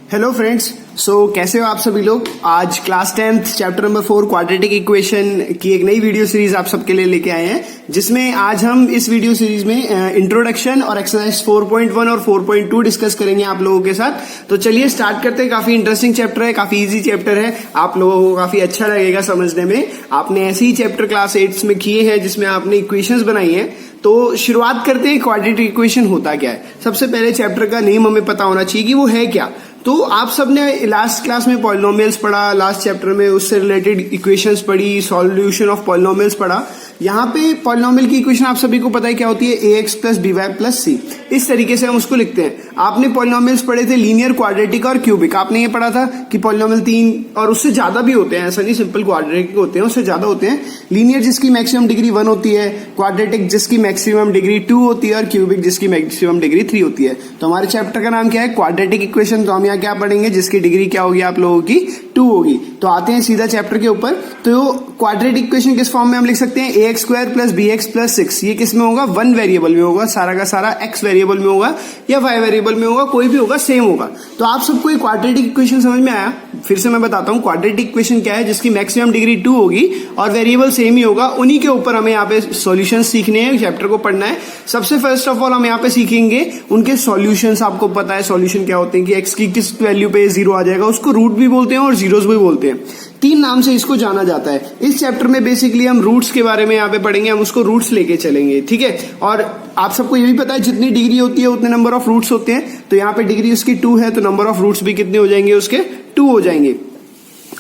Hello friends. कैसे हो आप सभी लोग। आज class 10th chapter number 4 quadratic equation की एक नई वीडियो सीरीज आप सबके लिए लेके आए हैं, जिसमें आज हम इस वीडियो सीरीज में इंट्रोडक्शन और एक्सरसाइज 4.1 और 4.2 डिस्कस करेंगे आप लोगों के साथ। तो चलिए स्टार्ट करते हैं। काफी इंटरेस्टिंग चैप्टर है, काफी इजी चैप्टर है, आप लोगों को काफी अच्छा लगेगा समझने में। आपने ऐसे ही चैप्टर क्लास 8 में किए हैं जिसमें आपने इक्वेशंस बनाई है। तो शुरुआत करते हैं, क्वाड्रेटिक इक्वेशन होता क्या है। सबसे पहले चैप्टर का नेम हमें पता होना चाहिए कि वो है क्या। तो आप सबने लास्ट क्लास में पॉलिनोमियल्स पढ़ा, लास्ट चैप्टर में उससे रिलेटेड इक्वेशंस पढ़ी, सॉल्यूशन ऑफ पॉलिनोमियल्स पढ़ा। यहाँ पे पॉलिनोमियल की इक्वेशन आप सभी को पता है क्या होती है, ax plus b y plus c. इस तरीके से हम उसको लिखते हैं। आपने पॉलिनोमियल्स पढ़े थे लीनियर, क्वाड्रेटिक और क्यूबिक। आपने ये पढ़ा था कि पॉलिनोमियल 3 और उससे ज्यादा भी होते हैं, ऐसा नहीं सिंपल क्वाड्रेटिक होते हैं, उससे ज्यादा होते हैं। लीनियर जिसकी मैक्सिमम डिग्री 1 होती है, क्वाड्रेटिक जिसकी मैक्सिमम डिग्री 2 होती है और क्यूबिक जिसकी मैक्सिमम डिग्री 3 होती है। तो हमारे चैप्टर का नाम क्या है, क्वाड्रेटिक इक्वेशन। तो हम यहाँ क्या पढ़ेंगे, जिसकी डिग्री क्या होगी आप लोगों की 2 होगी। तो आते हैं सीधा चैप्टर के ऊपर। तो क्वाड्रेटिक इक्वेशन किस फॉर्म में हम लिख सकते हैं, ax square plus bx plus 6। ये किस में होगा, 1 वेरिएबल में होगा, सारा का सारा x वेरिएबल में होगा या y वेरिएबल में होगा, कोई भी होगा, सेम होगा। तो आप सबको ये क्वाड्रेटिक इक्वेशन समझ में आया। फिर से मैं बताता हूँ क्वाड्रेटिक इक्वेशन क्या है, जिसकी मैक्सिमम डिग्री 2 होगी और वेरिएबल सेम ही होगा। उन्हीं के ऊपर हमें यहाँ पे सॉल्यूशन सीखने हैं, चैप्टर को पढ़ना है। सबसे फर्स्ट ऑफ ऑल हम यहाँ पे सीखेंगे उनके सॉल्यूशंस। आपको पता है सॉल्यूशन क्या होते हैं कि x की किस वैल्यू पे 0 आ जाएगा, उसको रूट भी बोलते हैं और जीरोस भी बोलते हैं। 3 नाम से इसको जाना जाता है। इस चैप्टर में बेसिकली हम रूट्स के बारे में यहाँ पे पढ़ेंगे, हम उसको रूट्स लेके चलेंगे, ठीक है। और आप सबको ये भी पता है जितनी डिग्री होती है उतने नंबर ऑफ रूट्स होते हैं। तो यहाँ पे डिग्री उसकी 2 है, तो नंबर ऑफ रूट्स भी कितने हो जाएंगे, उसके 2 हो जाएंगे।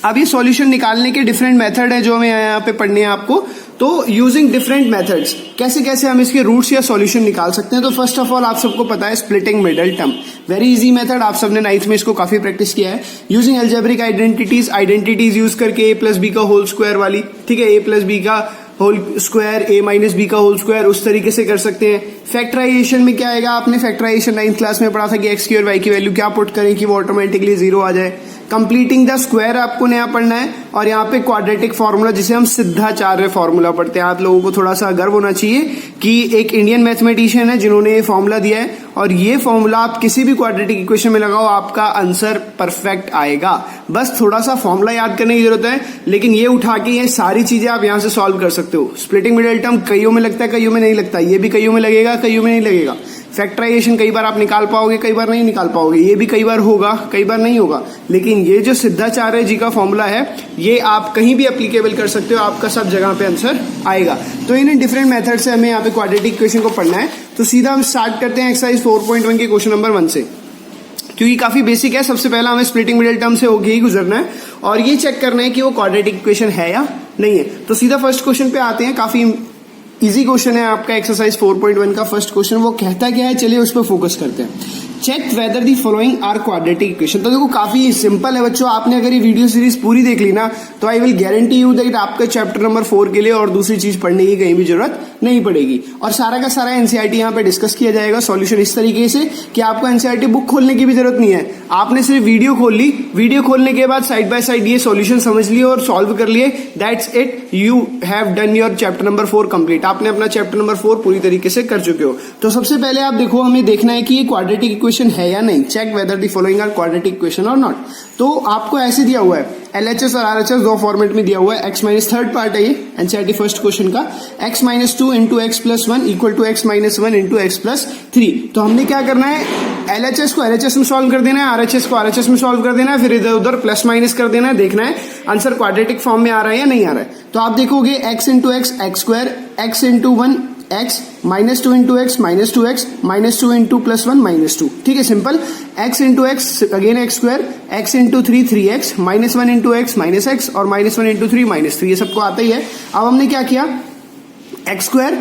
अब ये सॉल्यूशन निकालने के डिफरेंट मेथड है जो हमें यहाँ पे पढ़ने हैं आपको। तो यूजिंग डिफरेंट मेथड्स, कैसे कैसे हम इसके रूट्स या सॉल्यूशन निकाल सकते हैं। तो फर्स्ट ऑफ ऑल आप सबको पता है splitting middle term, very easy method. आप सबने 9th में इसको काफी प्रैक्टिस किया है। यूजिंग अलजेब्रिक आइडेंटिटीज यूज करके a प्लस बी का होल स्क्वायर वाली, ठीक है, a प्लस बी का whole square, a minus B का होल स्क्वायर, उस तरीके से कर सकते हैं। फैक्टराइजेशन में क्या आएगा, आपने फैक्टराइजेशन 9th क्लास में पढ़ा था कि x की और y की वैल्यू क्या पुट करें कि वो ऑटोमेटिकली 0 आ जाए। कंप्लीटिंग द स्क्वायर आपको नया पढ़ना है। और यहाँ पे क्वाड्रेटिक फॉर्मूला, जिसे हम सिद्धाचार्य फॉर्मूला पढ़ते हैं। आप लोगों को थोड़ा सा गर्व होना चाहिए कि एक इंडियन मैथमेटिशियन है जिन्होंने ये फॉर्मूला दिया है, और ये फॉर्मूला आप किसी भी क्वाड्रेटिक इक्वेशन में लगाओ, आपका आंसर परफेक्ट आएगा। बस थोड़ा सा फॉर्मूला याद करने की जरूरत है, लेकिन ये उठा के ये सारी चीजें आप यहाँ से सॉल्व कर सकते हो। स्प्लिटिंग मिडल टर्म कईयों में लगता है, कईयों में नहीं लगता। ये भी कईयों में लगेगा, कईयों में नहीं लगेगा। फैक्टराइजेशन कई बार आप निकाल पाओगे, कई बार नहीं निकाल पाओगे। ये भी कई बार होगा, कई बार नहीं होगा। लेकिन ये जो सिद्धाचार्य जी का फॉर्मूला है, ये आप कहीं भी एप्लीकेबल कर सकते हो, आपका सब जगह पे आंसर आएगा। तो इन डिफरेंट मेथड से हमें यहाँ पे क्वाड्रेटिक इक्वेशन को पढ़ना है। तो सीधा हम स्टार्ट करते हैं एक्सरसाइज 4.1 के क्वेश्चन नंबर 1 से, क्योंकि काफी बेसिक है। सबसे पहला हमें स्प्लिटिंग मिडल टर्म से होके ही गुजरना है और ये चेक करना है कि वो क्वाड्रेटिक इक्वेशन है या नहीं है। तो सीधा फर्स्ट क्वेश्चन पे आते हैं। काफी इजी क्वेश्चन है आपका एक्सरसाइज 4.1 का फर्स्ट क्वेश्चन। वो कहता क्या है, चलिए उस पर फोकस करते हैं। Check whether the following are quadratic equation. तो देखो काफी सिंपल है बच्चों। आपने अगर ये वीडियो सीरीज पूरी देख ली ना, तो I will guarantee you that आपका चैप्टर नंबर 4 के लिए और दूसरी चीज पढ़ने की कहीं भी जरूरत नहीं पड़ेगी। और सारा का सारा एनसीईआरटी यहाँ पे डिस्कस किया जाएगा। सॉल्यूशन इस तरीके से कि आपको एनसीईआरटी बुक खोलने की भी जरूरत नहीं है, आपने सिर्फ वीडियो खोल ली। वीडियो खोलने के बाद साइड बाय साइड ये सॉल्यूशन समझ लिए और सॉल्व कर लिए। That's it, you have done your chapter number 4 complete. आपने अपना चैप्टर नंबर 4 पूरी तरीके से कर चुके हो। तो सबसे पहले आप देखो, हमें देखना है कि ये क्वाड्रेटिक इक्वेशन है या नहीं। Check whether the following are quadratic equation or not. तो आपको ऐसे दिया हुआ है, LHS और RHS दो फॉर्मेट में दिया हुआ है। x माइनस थर्ड पार्ट है ये एनसीईआरटी फर्स्ट क्वेश्चन का। x minus 2 into X plus 1 equal to x minus 1 into X plus 3। तो हमने क्या करना है, LHS को LHS में सॉल्व कर देना है, RHS को RHS में सॉल्व कर देना है, फिर इधर उधर प्लस माइनस कर देना है। देखना है आंसर क्वाड्रेटिक फॉर्म में आ रहा है या नहीं आ रहा है। तो आप देखोगे x into x x square, x into 1 x, minus 2 into x minus 2x, minus 2 into plus 1 minus 2। ठीक है, simple. x into x again x square, x into 3 3x, minus 1 into x minus x और minus 1 into 3 minus 3। ये सबको आता ही है। अब हमने क्या किया, x square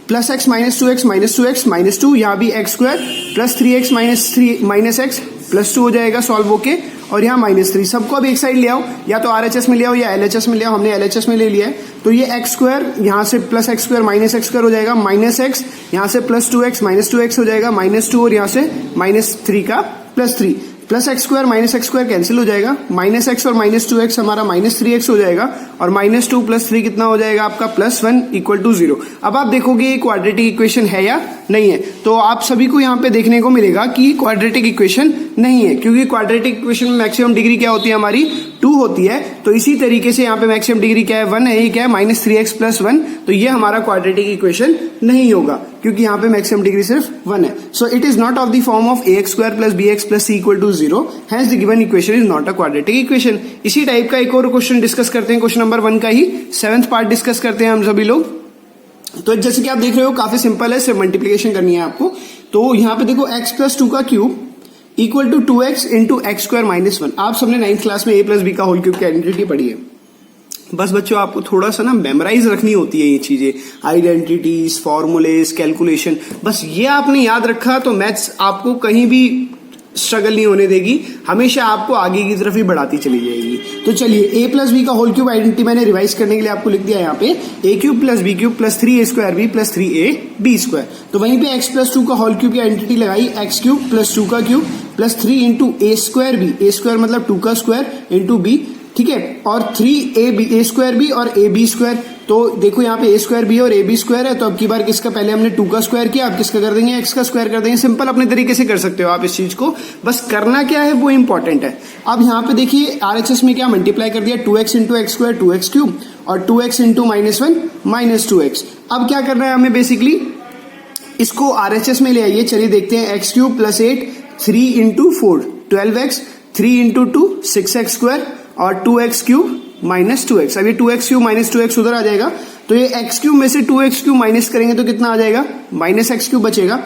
plus x minus 2x minus 2x minus 2, यहाँ भी x square plus 3x minus x plus 2 हो जाएगा सॉल्व होके, और यहाँ माइनस 3। सबको अब एक साइड ले आओ, या तो RHS में ले आओ या LHS में ले आओ। हमने LHS में ले लिया है। तो ये एक्स स्क्वायर यहाँ से plus x square minus x square हो जाएगा, माइनस एक्स यहाँ से प्लस 2x माइनस 2x हो जाएगा, माइनस 2 और यहाँ से माइनस 3 का plus 3, plus x square minus x square cancel हो जाएगा, माइनस एक्स और माइनस 2x हमारा माइनस 3x हो जाएगा, और माइनस 2 प्लस 3 कितना हो जाएगा आपका प्लस 1 इक्वल टू 0। अब आप देखोगे ये क्वाड्रेटिक इक्वेशन है या नहीं है। तो आप सभी को यहाँ पे देखने को मिलेगा कि क्वाड्रेटिक इक्वेशन नहीं है, क्योंकि क्वाड्रेटिक इक्वेशन में मैक्सिमम डिग्री क्या होती है हमारी 2 होती है। तो इसी तरीके से यहाँ पे मैक्सिमम डिग्री क्या है 1 है, ये क्या है -3x + 1। तो ये हमारा क्वाड्रेटिक इक्वेशन नहीं होगा, क्योंकि यहाँ पे मैक्सिमम डिग्री सिर्फ 1 है। So it is not of the form of ax² + bx + c = 0, hence the given equation is not a quadratic equation. इसी टाइप का एक और क्वेश्चन डिस्कस करते हैं, क्वेश्चन नंबर 1 का ही 7th पार्ट डिस्कस करते हैं हम सभी लोग। तो जैसे कि आप देख रहे हो काफी सिंपल है, सिर्फ मल्टीप्लिकेशन करनी है आपको। तो यहाँ पे देखो x + 2 का cube equal to 2x × x² - 1। आप सबने 9th क्लास में a + b का होल क्यूब की आइडेंटिटी पढ़ी है। बस बच्चों आपको थोड़ा सा ना मेमोराइज रखनी होती है ये चीजें, आइडेंटिटीज, फॉर्मूलेज, कैलकुलेशन। बस ये आपने याद रखा तो मैथ्स आपको कहीं भी स्ट्रगल नहीं होने देगी, हमेशा आपको आगे की तरफ ही बढ़ाती चली जाएगी। तो चलिए a + b का होल क्यूब आइडेंटिटी मैंने रिवाइज करने के लिए आपको लिख दिया यहाँ पे a³ + b³ + 3a² + 3ab²। तो वहीं पे x + 2 का होल क्यूब की आइडेंटिटी लगाई, x³ + 2 का क्यूब + 3 × a²b, a² मतलब 2 का स्क्वायर × b, ठीक है, और 3a² और ab²। तो देखो यहाँ पे a² और ab² है, तो अब की बार किसका पहले हमने 2 का स्क्वायर किया, अब किसका कर देंगे x का स्क्वायर कर देंगे। सिंपल अपने तरीके से कर सकते हो आप इस चीज को, बस करना क्या है वो इंपॉर्टेंट है। अब यहाँ पे देखिए RHS में क्या मल्टीप्लाई कर दिया, 2x × x² 2x³ और 2x × -1 -2x। अब क्या करना है हमें, बेसिकली इसको RHS में ले आइए। चलिए देखते हैं, x³ + 8 3 × 4 12x, 3 × 2 6x² और 2x³ - 2x। अब ये 2x³ - 2x उधर आ जाएगा, तो ये x³ में से 2x³ माइनस करेंगे तो कितना आ जाएगा, -x³ बचेगा।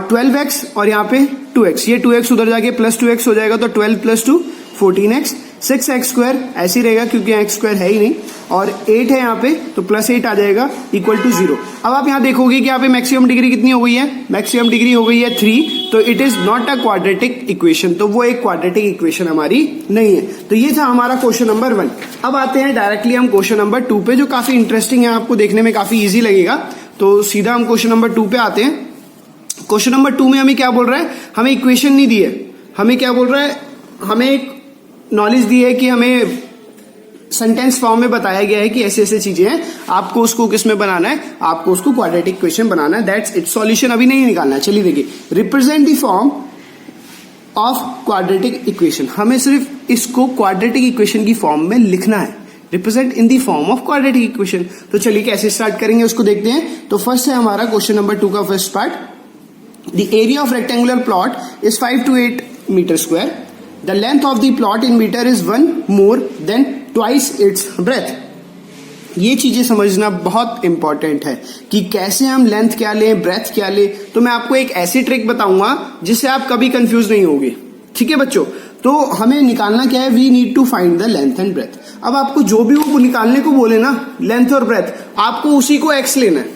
12x और यहाँ पे 2x, ये 2x उधर जाके +2x हो जाएगा, तो 12 + 2 14x, 6x² ऐसे ही रहेगा क्योंकि x² है ही नहीं, और 8 है यहाँ पे तो +8 आ जाएगा = 0। अब आप यहाँ देखोगे कि यहाँ पे मैक्सिमम डिग्री कितनी हो गई है, मैक्सिमम डिग्री हो गई है 3, तो it is not a quadratic equation, तो वो एक क्वाड्रेटिक इक्वेशन हमारी नहीं है। तो ये था हमारा क्वेश्चन नंबर 1। अब आते हैं डायरेक्टली हम क्वेश्चन नंबर 2 पे, जो काफी इंटरेस्टिंग है, आपको देखने में काफी ईजी लगेगा। तो सीधा हम क्वेश्चन नंबर 2 पे आते हैं। क्वेश्चन नंबर 2 में हमें क्या बोल रहा है, हमें इक्वेशन नहीं दी है, हमें क्या बोल रहा है, हमें एक नॉलेज दी है कि हमें सेंटेंस फॉर्म में बताया गया है कि ऐसे ऐसे चीजें हैं, आपको उसको किस में बनाना है, आपको उसको क्वाड्रेटिक इक्वेशन बनाना है, दैट्स इट। सॉल्यूशन अभी नहीं निकालना है। चलिए देखिए, represent the form of quadratic equation, हमें सिर्फ इसको क्वाड्रेटिक इक्वेशन की फॉर्म में लिखना है, represent in the form of quadratic equation. तो चलिए कैसे स्टार्ट करेंगे उसको देखते हैं। तो फर्स्ट है हमारा क्वेश्चन नंबर 2 का first part, the area of rectangular plot is 5 to 8 m²। The length of the plot in meter is 1 more than twice its breadth। ये चीजें समझना बहुत इंपॉर्टेंट है कि कैसे हम लेंथ क्या लें, ब्रेथ क्या लें। तो मैं आपको एक ऐसी ट्रिक बताऊंगा जिससे आप कभी कंफ्यूज नहीं होगे, ठीक है बच्चों। तो हमें निकालना क्या है, we need to find the length and breadth. अब आपको जो भी वो निकालने को बोले ना, लेंथ और ब्रेथ, आपको उसी को x लेना है।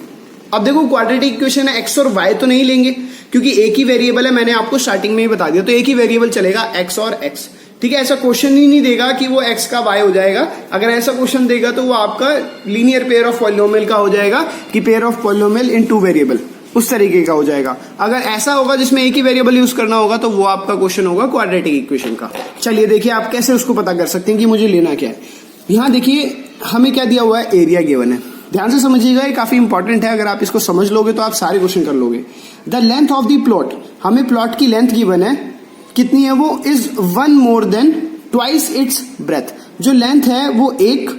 अब देखो क्वाड्रेटिक इक्वेशन है, x और y तो नहीं लेंगे क्योंकि एक ही वेरिएबल है, मैंने आपको स्टार्टिंग में ही बता दिया, तो एक ही वेरिएबल चलेगा x और x, ठीक है। ऐसा क्वेश्चन ही नहीं देगा कि वो x का y हो जाएगा। अगर ऐसा क्वेश्चन देगा तो वो आपका लीनियर पेयर ऑफ पॉलिनोमियल का हो जाएगा कि pair of polynomial in 2 variable, उस तरीके का हो जाएगा। अगर ऐसा होगा जिसमें एक ही वेरिएबल यूज करना होगा तो वो आपका क्वेश्चन होगा क्वाड्रेटिक इक्वेशन का। चलिए देखिए आप कैसे उसको पता कर सकते हैं कि मुझे लेना क्या है। यहां देखिए हमें क्या दिया हुआ है, एरिया गिवन है, ध्यान से समझिएगा, ये काफी इंपॉर्टेंट है। अगर आप इसको समझ लोगे तो आप सारे क्वेश्चन कर लोगे। The length of the plot, हमें प्लॉट की लेंथ गिवन है, कितनी है वो, is 1 more than twice its breadth। जो लेंथ है वो 1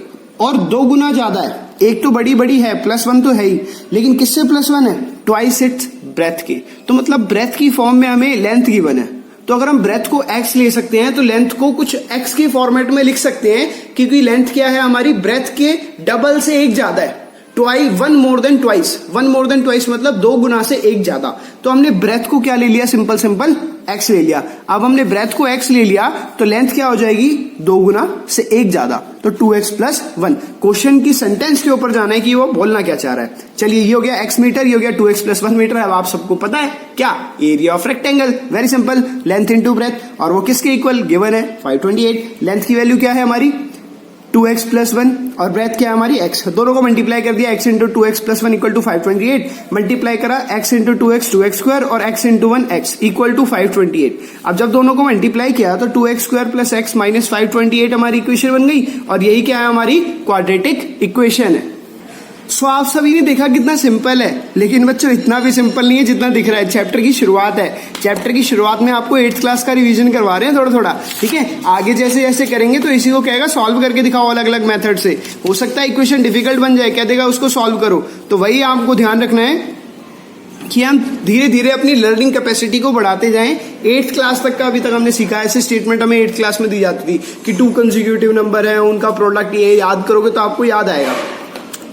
और 2 गुना ज्यादा है। एक तो बड़ी बड़ी है, +1 तो है ही, लेकिन किससे +1 है, ट्वाइस इट्स ब्रेथ की। तो मतलब ब्रेथ की फॉर्म में हमें लेंथ गिवन है, तो अगर हम ब्रेथ को x ले सकते हैं तो लेंथ को कुछ x के फॉर्मेट में लिख सकते हैं, क्योंकि लेंथ क्या है हमारी, ब्रेथ के डबल से 1 ज्यादा है। 1 more than twice मतलब 2 गुना से 1 ज्यादा। तो हमने ब्रेथ को क्या ले लिया, सिंपल x ले लिया। अब हमने ब्रेथ को x ले लिया तो लेंथ क्या हो जाएगी, 2 गुना से 1 ज्यादा, तो 2x + 1। क्वेश्चन की सेंटेंस के ऊपर जाना है कि वो बोलना क्या चाह रहा है। चलिए ये हो गया x मीटर, ये हो गया 2x + 1 मीटर। अब आप सबको पता है क्या, area of rectangle, very simple, length into breadth, और वो किसके इक्वल गिवन है, 528। लेंथ की वैल्यू क्या है हमारी, 2x + 1, और ब्रेथ क्या है हमारी x। दोनों को मल्टीप्लाई कर दिया, x × 2x + 1 = 528, मल्टीप्लाई करा x × 2x 2x² और x × 1 x = 528। अब जब दोनों को मल्टीप्लाई किया तो 2x² + x - 528 हमारी इक्वेशन बन गई, और यही क्या है, हमारी क्वाड्रेटिक इक्वेशन है। सो आप सभी ने देखा कितना सिंपल है, लेकिन बच्चों इतना भी सिंपल नहीं है जितना दिख रहा है। चैप्टर की शुरुआत है, चैप्टर की शुरुआत में आपको 8th क्लास का रिवीजन करवा रहे हैं थोड़ा थोड़ा, ठीक है। आगे जैसे जैसे करेंगे तो इसी को कहेगा सॉल्व करके दिखाओ अलग अलग मेथड से। हो सकता है इक्वेशन डिफिकल्ट बन जाए, क्या देगा उसको सॉल्व करो। तो वही आपको ध्यान रखना है कि हम धीरे धीरे अपनी लर्निंग कैपेसिटी को बढ़ाते जाएं। 8th क्लास तक का अभी तक हमने सीखा है। ऐसे स्टेटमेंट हमें 8th क्लास में दी जाती थी कि 2 कंसेक्यूटिव नंबर है, उनका प्रोडक्ट ये, याद करोगे तो आपको याद आएगा।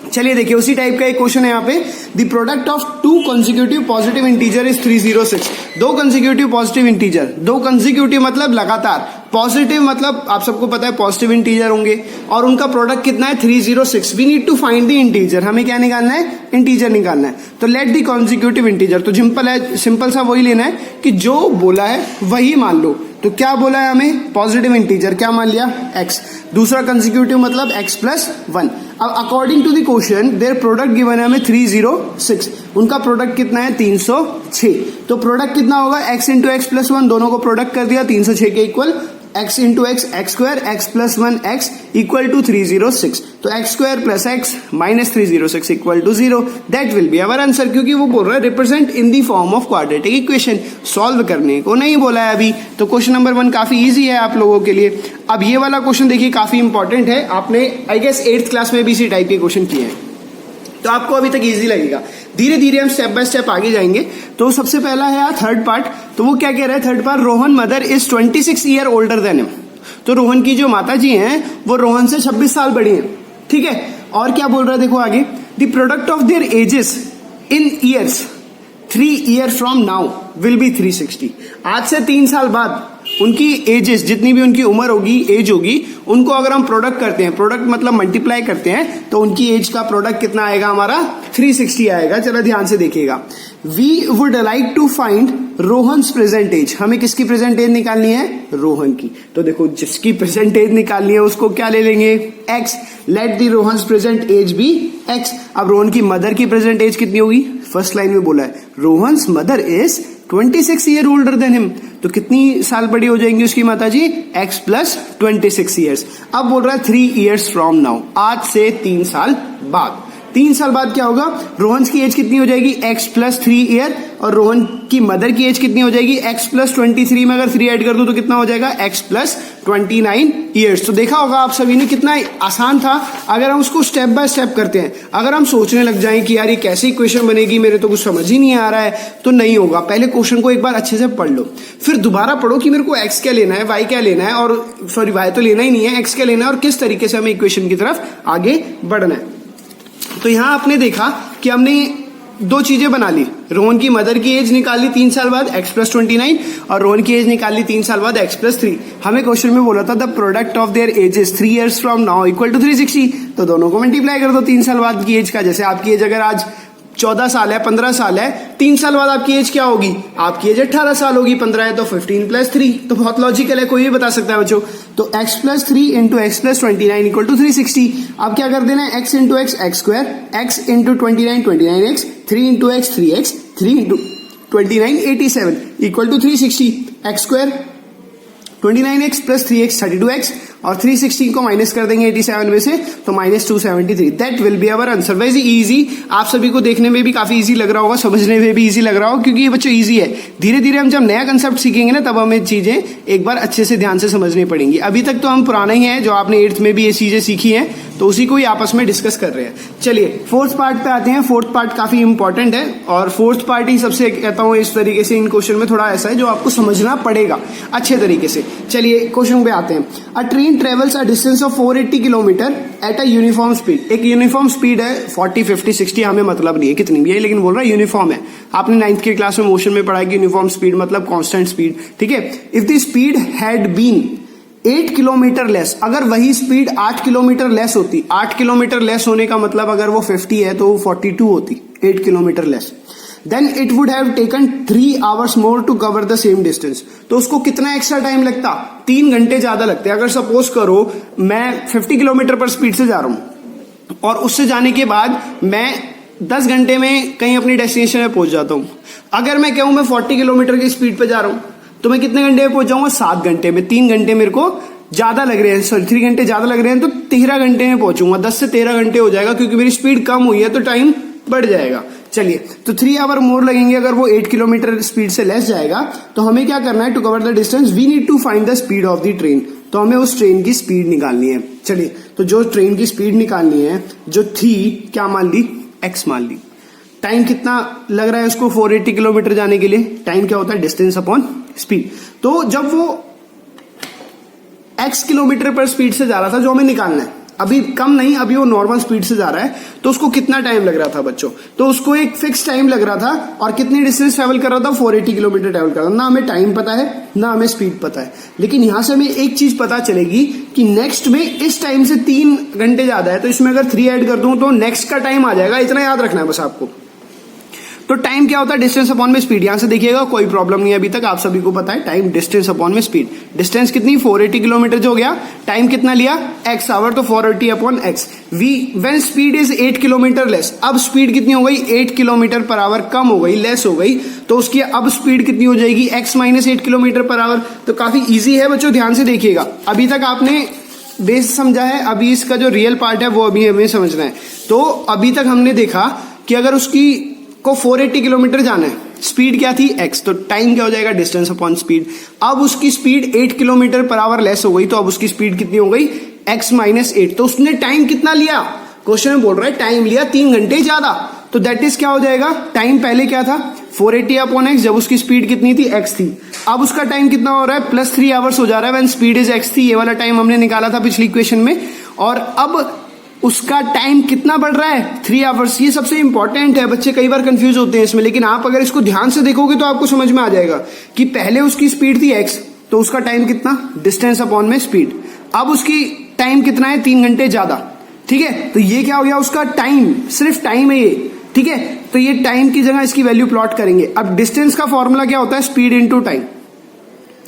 चलिए देखिए, उसी टाइप का एक क्वेश्चन है यहाँ पे। The product of 2 consecutive positive integer is 306। 2 consecutive positive integer, 2 consecutive मतलब लगातार, पॉजिटिव मतलब आप सबको पता है पॉजिटिव इंटीजर होंगे, और उनका प्रोडक्ट कितना है 306। We need to find the integer, हमें क्या निकालना है, इंटीजर निकालना है। तो लेट द कंसेक्यूटिव इंटीजर, तो सिंपल है, सिंपल सा वही लेना है कि जो बोला है वही मान लो। तो क्या बोला है हमें, पॉजिटिव इंटीजर, क्या मान लिया, x। दूसरा कंसेक्यूटिव मतलब x+1। अब according to the question their product given है हमें 306, उनका प्रोडक्ट कितना है 306। तो प्रोडक्ट कितना होगा, x इंटू x+1, दोनों को प्रोडक्ट कर दिया 306 के equal, x into x x² x+1 x equal to 306। तो x² plus x minus 306 equal to 0। That will be our answer, क्योंकि वो बोल रहा है represent in the form of quadratic equation. Solve करने को नहीं बोला है अभी। तो क्वेश्चन नंबर 1 काफी इजी है आप लोगों के लिए। अब ये वाला क्वेश्चन देखिए काफी इंपॉर्टेंट है, आपने आई गेस 8th क्लास में भी इसी टाइप के क्वेश्चन किए हैं, तो आपको अभी तक इजी लगेगा। धीरे धीरे हम स्टेप बाय स्टेप आगे जाएंगे। तो सबसे पहला है यार थर्ड पार्ट। तो वो क्या कह रहा है, third part, Rohan mother is 26 year older than him. तो रोहन की जो माता जी हैं वो रोहन से 26 साल बड़ी हैं, ठीक है। और क्या बोल रहा है देखो आगे, the product of their edges in years 3 year from now will be 360। आज से 3 साल बाद उनकी एजेस, जितनी भी उनकी उम्र होगी, एज होगी, उनको अगर हम प्रोडक्ट करते हैं, प्रोडक्ट मतलब मल्टीप्लाई करते हैं, तो उनकी एज का प्रोडक्ट कितना आएगा हमारा 360 आएगा। चलो ध्यान से देखिएगा। We would like to find Rohan's present age. हमें किसकी प्रेजेंट एज निकालनी है, रोहन की। तो देखो जिसकी प्रेजेंट एज निकालनी है उसको क्या ले लेंगे, x। Let the Rohan's present age be x। अब रोहन की मदर की प्रेजेंट एज कितनी होगी, फर्स्ट लाइन में बोला है Rohan's mother is 26 year older than him. तो कितनी साल बड़ी हो जाएंगी उसकी माता जी, x + 26 ईयर्स। अब बोल रहा है 3 ईयर्स फ्रॉम नाउ, आज से 3 साल बाद। 3 साल बाद क्या होगा, रोहन की एज कितनी हो जाएगी, x + 3 ईयर, और रोहन की मदर की एज कितनी हो जाएगी, x + 23 में अगर 3 ऐड कर दो तो कितना हो जाएगा, x + 29 ईयर्स। तो देखा होगा आप सभी ने कितना आसान था। अगर हम उसको स्टेप बाय स्टेप करते हैं, अगर हम सोचने लग जाएं कि यार ये कैसे इक्वेशन बनेगी, मेरे तो कुछ समझ ही नहीं आ रहा है, तो नहीं होगा। पहले क्वेश्चन को एक बार अच्छे से पढ़ लो, फिर दोबारा पढ़ो कि मेरे को x क्या लेना है, y क्या लेना है, और सॉरी y तो लेना ही नहीं है, x क्या लेना है, और किस तरीके से हमें इक्वेशन की तरफ आगे बढ़ना है। तो यहां आपने देखा कि हमने 2 चीजें बना ली। रोहन की मदर की एज निकाली 3 साल बाद, x + 29, और रोहन की एज निकाली 3 साल बाद, x + 3। हमें क्वेश्चन में बोला था the product of their ages 3 years from now equal to 360। तो दोनों को मल्टीप्लाई कर दो 3 साल बाद की एज का। जैसे आपकी एज अगर आज 14 साल है, 15 साल है, 3 साल बाद आपकी एज क्या होगी, आपकी एज 18 साल होगी। 15 है तो 15 + 3, तो बहुत लॉजिकल है, कोई भी बता सकता है बच्चों। तो x + 3 into x + 29 equal to 360। अब क्या कर देना है, x into x x², x into 29 29x, 3 into x 3x, 3 into 29 87 equal to 360। x² 29x + 3x 32x, और 360 को माइनस कर देंगे 87 में से, तो -273। That will be our answer. Very easy, आप सभी को देखने में भी काफी इजी लग रहा होगा, समझने में भी इजी लग रहा होगा, क्योंकि ये बच्चों इजी है। धीरे धीरे हम जब नया कंसेप्ट सीखेंगे ना, तब हमें चीजें एक बार अच्छे से ध्यान से समझनी पड़ेंगी। अभी तक तो हम पुराना ही है, जो आपने 8th में भी ये चीजें सीखी हैं, तो उसी को ही आपस में डिस्कस कर रहे हैं। चलिए 4th पार्ट पे आते हैं। 4th पार्ट काफी इंपॉर्टेंट है, और 4th पार्ट ही सबसे कहता हूं इस तरीके से इन क्वेश्चन में थोड़ा ऐसा है जो आपको समझना पड़ेगा अच्छे तरीके से। चलिए क्वेश्चन पे आते हैं। अ train travels a distance of 480 kilometre at a uniform speed. एक यूनिफॉर्म स्पीड है 40 50 60, हमें मतलब नहीं है कितनी भी है, लेकिन बोल रहा है यूनिफॉर्म है। आपने 9th की क्लास में मोशन में पढ़ा कि यूनिफॉर्म स्पीड मतलब कांस्टेंट स्पीड, ठीक है। If the speed had been 8 kilometre less, अगर वही स्पीड 8 किलोमीटर लेस होती, 8 किलोमीटर लेस होने का मतलब अगर वो 50 है तो वो 42 होती, 8 kilometre less, then it would have taken 3 hours more to cover the same distance. तो उसको कितना एक्स्ट्रा टाइम लगता, 3 घंटे ज्यादा लगते। अगर सपोज करो मैं 50 किलोमीटर पर स्पीड से जा रहा हूं, और उससे जाने के बाद मैं 10 घंटे में कहीं अपनी डेस्टिनेशन में पहुंच जाता हूं। अगर मैं कहूं मैं 40 किलोमीटर की स्पीड पे जा रहा हूं, तो मैं कितने घंटे में पहुंच जाऊंगा, 7 घंटे में। 3 घंटे मेरे को ज्यादा लग रहे हैं, सॉरी 3 घंटे ज्यादा लग रहे हैं, तो 13 घंटे में पहुंचूंगा, 10 से 13 घंटे हो जाएगा, क्योंकि मेरी स्पीड कम हुई है तो टाइम बढ़ जाएगा। चलिए, तो 3 आवर मोर लगेंगे अगर वो 8 किलोमीटर स्पीड से लेस जाएगा। तो हमें क्या करना है, to cover the distance we need to find the speed of the train. तो हमें उस ट्रेन की स्पीड निकालनी है। चलिए, तो जो ट्रेन की स्पीड निकालनी है, जो थी क्या मान ली, x मान ली। टाइम कितना लग रहा है उसको 480 किलोमीटर जाने के लिए, टाइम क्या होता है, डिस्टेंस अपॉन स्पीड। तो जब वो x किलोमीटर पर स्पीड से जा रहा था, जो हमें निकालना है, अभी कम नहीं, अभी वो नॉर्मल स्पीड से जा रहा है, तो उसको कितना टाइम लग रहा था बच्चों, तो उसको एक फिक्स टाइम लग रहा था, और कितनी डिस्टेंस ट्रेवल कर रहा था, 480 किलोमीटर ट्रेवल कर रहा था। ना हमें टाइम पता है, ना हमें स्पीड पता है, लेकिन यहां से हमें एक चीज पता चलेगी कि नेक्स्ट में इस टाइम से 3 घंटे ज्यादा है, तो इसमें अगर 3 ऐड कर दूं तो नेक्स्ट का टाइम आ जाएगा। इतना याद रखना है बस आपको। तो टाइम क्या होता है, डिस्टेंस अपॉन में स्पीड। यहां से देखिएगा कोई प्रॉब्लम नहीं है, अभी तक आप सभी को पता है टाइम डिस्टेंस अपॉन में स्पीड। डिस्टेंस कितनी, 480 किलोमीटर जो हो गया, टाइम कितना लिया, x आवर, तो 480 upon x। When speed is 8 kilometre less, अब स्पीड कितनी हो गई, 8 किलोमीटर पर आवर कम हो गई, लेस हो गई, तो उसकी अब स्पीड कितनी हो जाएगी, x minus 8 kilometre per hour. तो काफी ईजी है बच्चों, ध्यान से देखिएगा। अभी तक आपने बेस समझा है, अभी इसका जो रियल पार्ट है वो अभी हमें समझना है। तो अभी तक हमने देखा कि अगर उसकी को 480 किलोमीटर जाना है, स्पीड क्या थी, x, तो टाइम क्या हो जाएगा, डिस्टेंस अपॉन स्पीड। अब उसकी speed 8 kilometre per hour less हो गई, तो अब उसकी स्पीड कितनी हो गई, x माइनस 8। तो उसने टाइम कितना लिया, क्वेश्चन में बोल रहा है टाइम लिया 3 घंटे ज्यादा, तो दैट इज क्या हो जाएगा, टाइम पहले क्या था, 480 अपॉन x, जब उसकी स्पीड कितनी थी, x थी। अब उसका टाइम कितना हो रहा है, प्लस 3 आवर्स हो जा रहा है, व्हेन स्पीड इज x थी। ये वाला टाइम हमने निकाला था पिछली इक्वेशन में, और अब उसका टाइम कितना बढ़ रहा है, 3 आवर्स। ये सबसे इंपॉर्टेंट है, बच्चे कई बार कंफ्यूज होते हैं इसमें, लेकिन आप अगर इसको ध्यान से देखोगे तो आपको समझ में आ जाएगा कि पहले उसकी स्पीड थी x, तो उसका टाइम कितना, डिस्टेंस अपॉन में स्पीड। अब उसकी टाइम कितना है, 3 घंटे ज्यादा, ठीक है। तो ये क्या हो गया, उसका टाइम, सिर्फ टाइम है ये, ठीक है। तो ये टाइम की जगह इसकी वैल्यू प्लॉट करेंगे। अब डिस्टेंस का फॉर्मूला क्या होता है, स्पीड इंटू टाइम,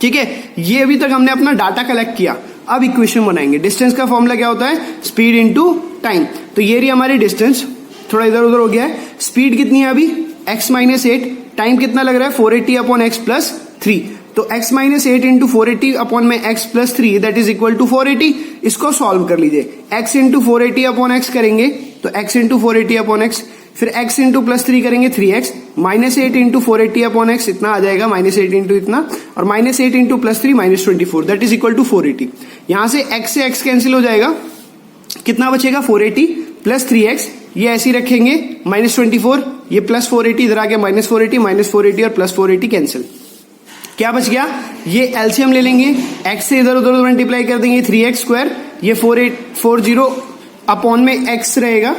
ठीक है। ये अभी तक हमने अपना डाटा कलेक्ट किया, अब इक्वेशन बनाएंगे। डिस्टेंस का फॉर्मूला क्या होता है, स्पीड इंटू टाइम। तो ये रही हमारी डिस्टेंस, थोड़ा इधर उधर हो गया है। स्पीड कितनी है अभी, x माइनस 8, टाइम कितना लग रहा है, 480 अपॉन x प्लस 3। तो x माइनस 8 इंटू 480 अपॉन में x plus 3, that is equal to 480। इसको सॉल्व कर लीजिए, x इंटू 480 अपॉन x करेंगे तो x इंटू 480 अपॉन x, फिर x इंटू प्लस 3 करेंगे 3x, minus 8 into 480 upon x, इतना आ जाएगा, माइनस 8 इंटू इतना, और minus 8 into plus 3 minus 24, that is equal to 480। यहां से x से x कैंसिल हो जाएगा, कितना बचेगा, 480 प्लस 3x, ये ऐसे ही रखेंगे, माइनस 24, ये प्लस 480 इधर आ गया, माइनस 480 और प्लस 480 कैंसिल। क्या बच गया, ये एलसीएम ले लेंगे, x से इधर उधर मल्टीप्लाई कर देंगे, 3x स्क्वायर, ये 4840 अपॉन में x रहेगा,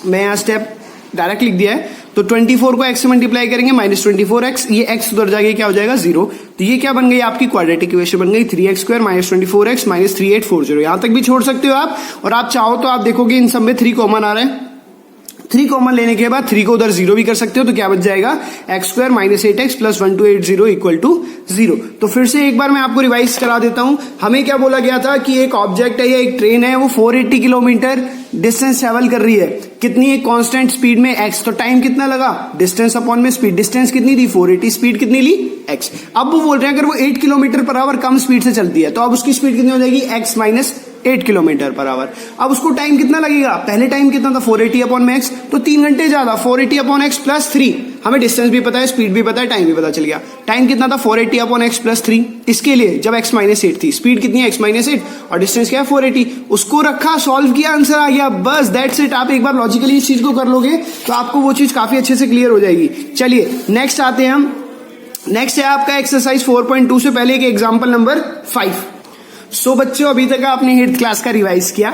मैं यहां स्टेप डायरेक्ट लिख दिया है। तो 24 को x से मल्टीप्लाई करेंगे, माइनस 24x, ये x उधर जाके क्या हो जाएगा, 0। तो ये क्या बन गई, आपकी क्वाड्रेटिक इक्वेशन बन गई, 3x square minus 24x minus 3840। यहां तक भी छोड़ सकते हो आप, और आप चाहो तो आप देखोगे इन सब में 3 कॉमन आ रहा है। 3 कॉमन लेने के बाद 3 को उधर 0 भी कर सकते हो, तो क्या बच जाएगा, x square minus 8x plus 1280 equal to 0। तो फिर से एक बार मैं आपको रिवाइज करा देता हूं। हमें क्या बोला गया था कि एक ऑब्जेक्ट है या एक ट्रेन है, वो 480 किलोमीटर डिस्टेंस ट्रेवल कर रही है, कितनी एक कांस्टेंट स्पीड में x। तो टाइम कितना लगा, डिस्टेंस अपॉन में स्पीड। डिस्टेंस कितनी थी, 480, स्पीड कितनी ली, x। अब वो बोल रहे हैं अगर वो 8 किलोमीटर पर आवर कम स्पीड से चलती है, तो अब उसकी स्पीड कितनी हो जाएगी, x minus 8 kilometre per hour. अब उसको टाइम कितना लगेगा, पहले टाइम कितना था, 480 अपॉन में x, तो 3 घंटे ज्यादा, 480 अपॉन x प्लस 3। हमें डिस्टेंस भी पता है, स्पीड भी पता है, टाइम भी पता चल गया। टाइम कितना था, 480 अपॉन x प्लस 3, इसके लिए जब x माइनस 8 थी, स्पीड कितनी है, x माइनस 8, और डिस्टेंस क्या है, 480। उसको रखा, सॉल्व किया, आंसर आ गया, बस दैट्स इट। आप एक बार लॉजिकली इस चीज को कर लोगे तो आपको वो चीज काफी अच्छे से क्लियर हो जाएगी। चलिए नेक्स्ट आते हैं हम। नेक्स्ट है आपका एक्सरसाइज 4.2 से पहले एक एग्जाम्पल नंबर 5। सो बच्चों, अभी तक आपने 8th क्लास का रिवाइज किया,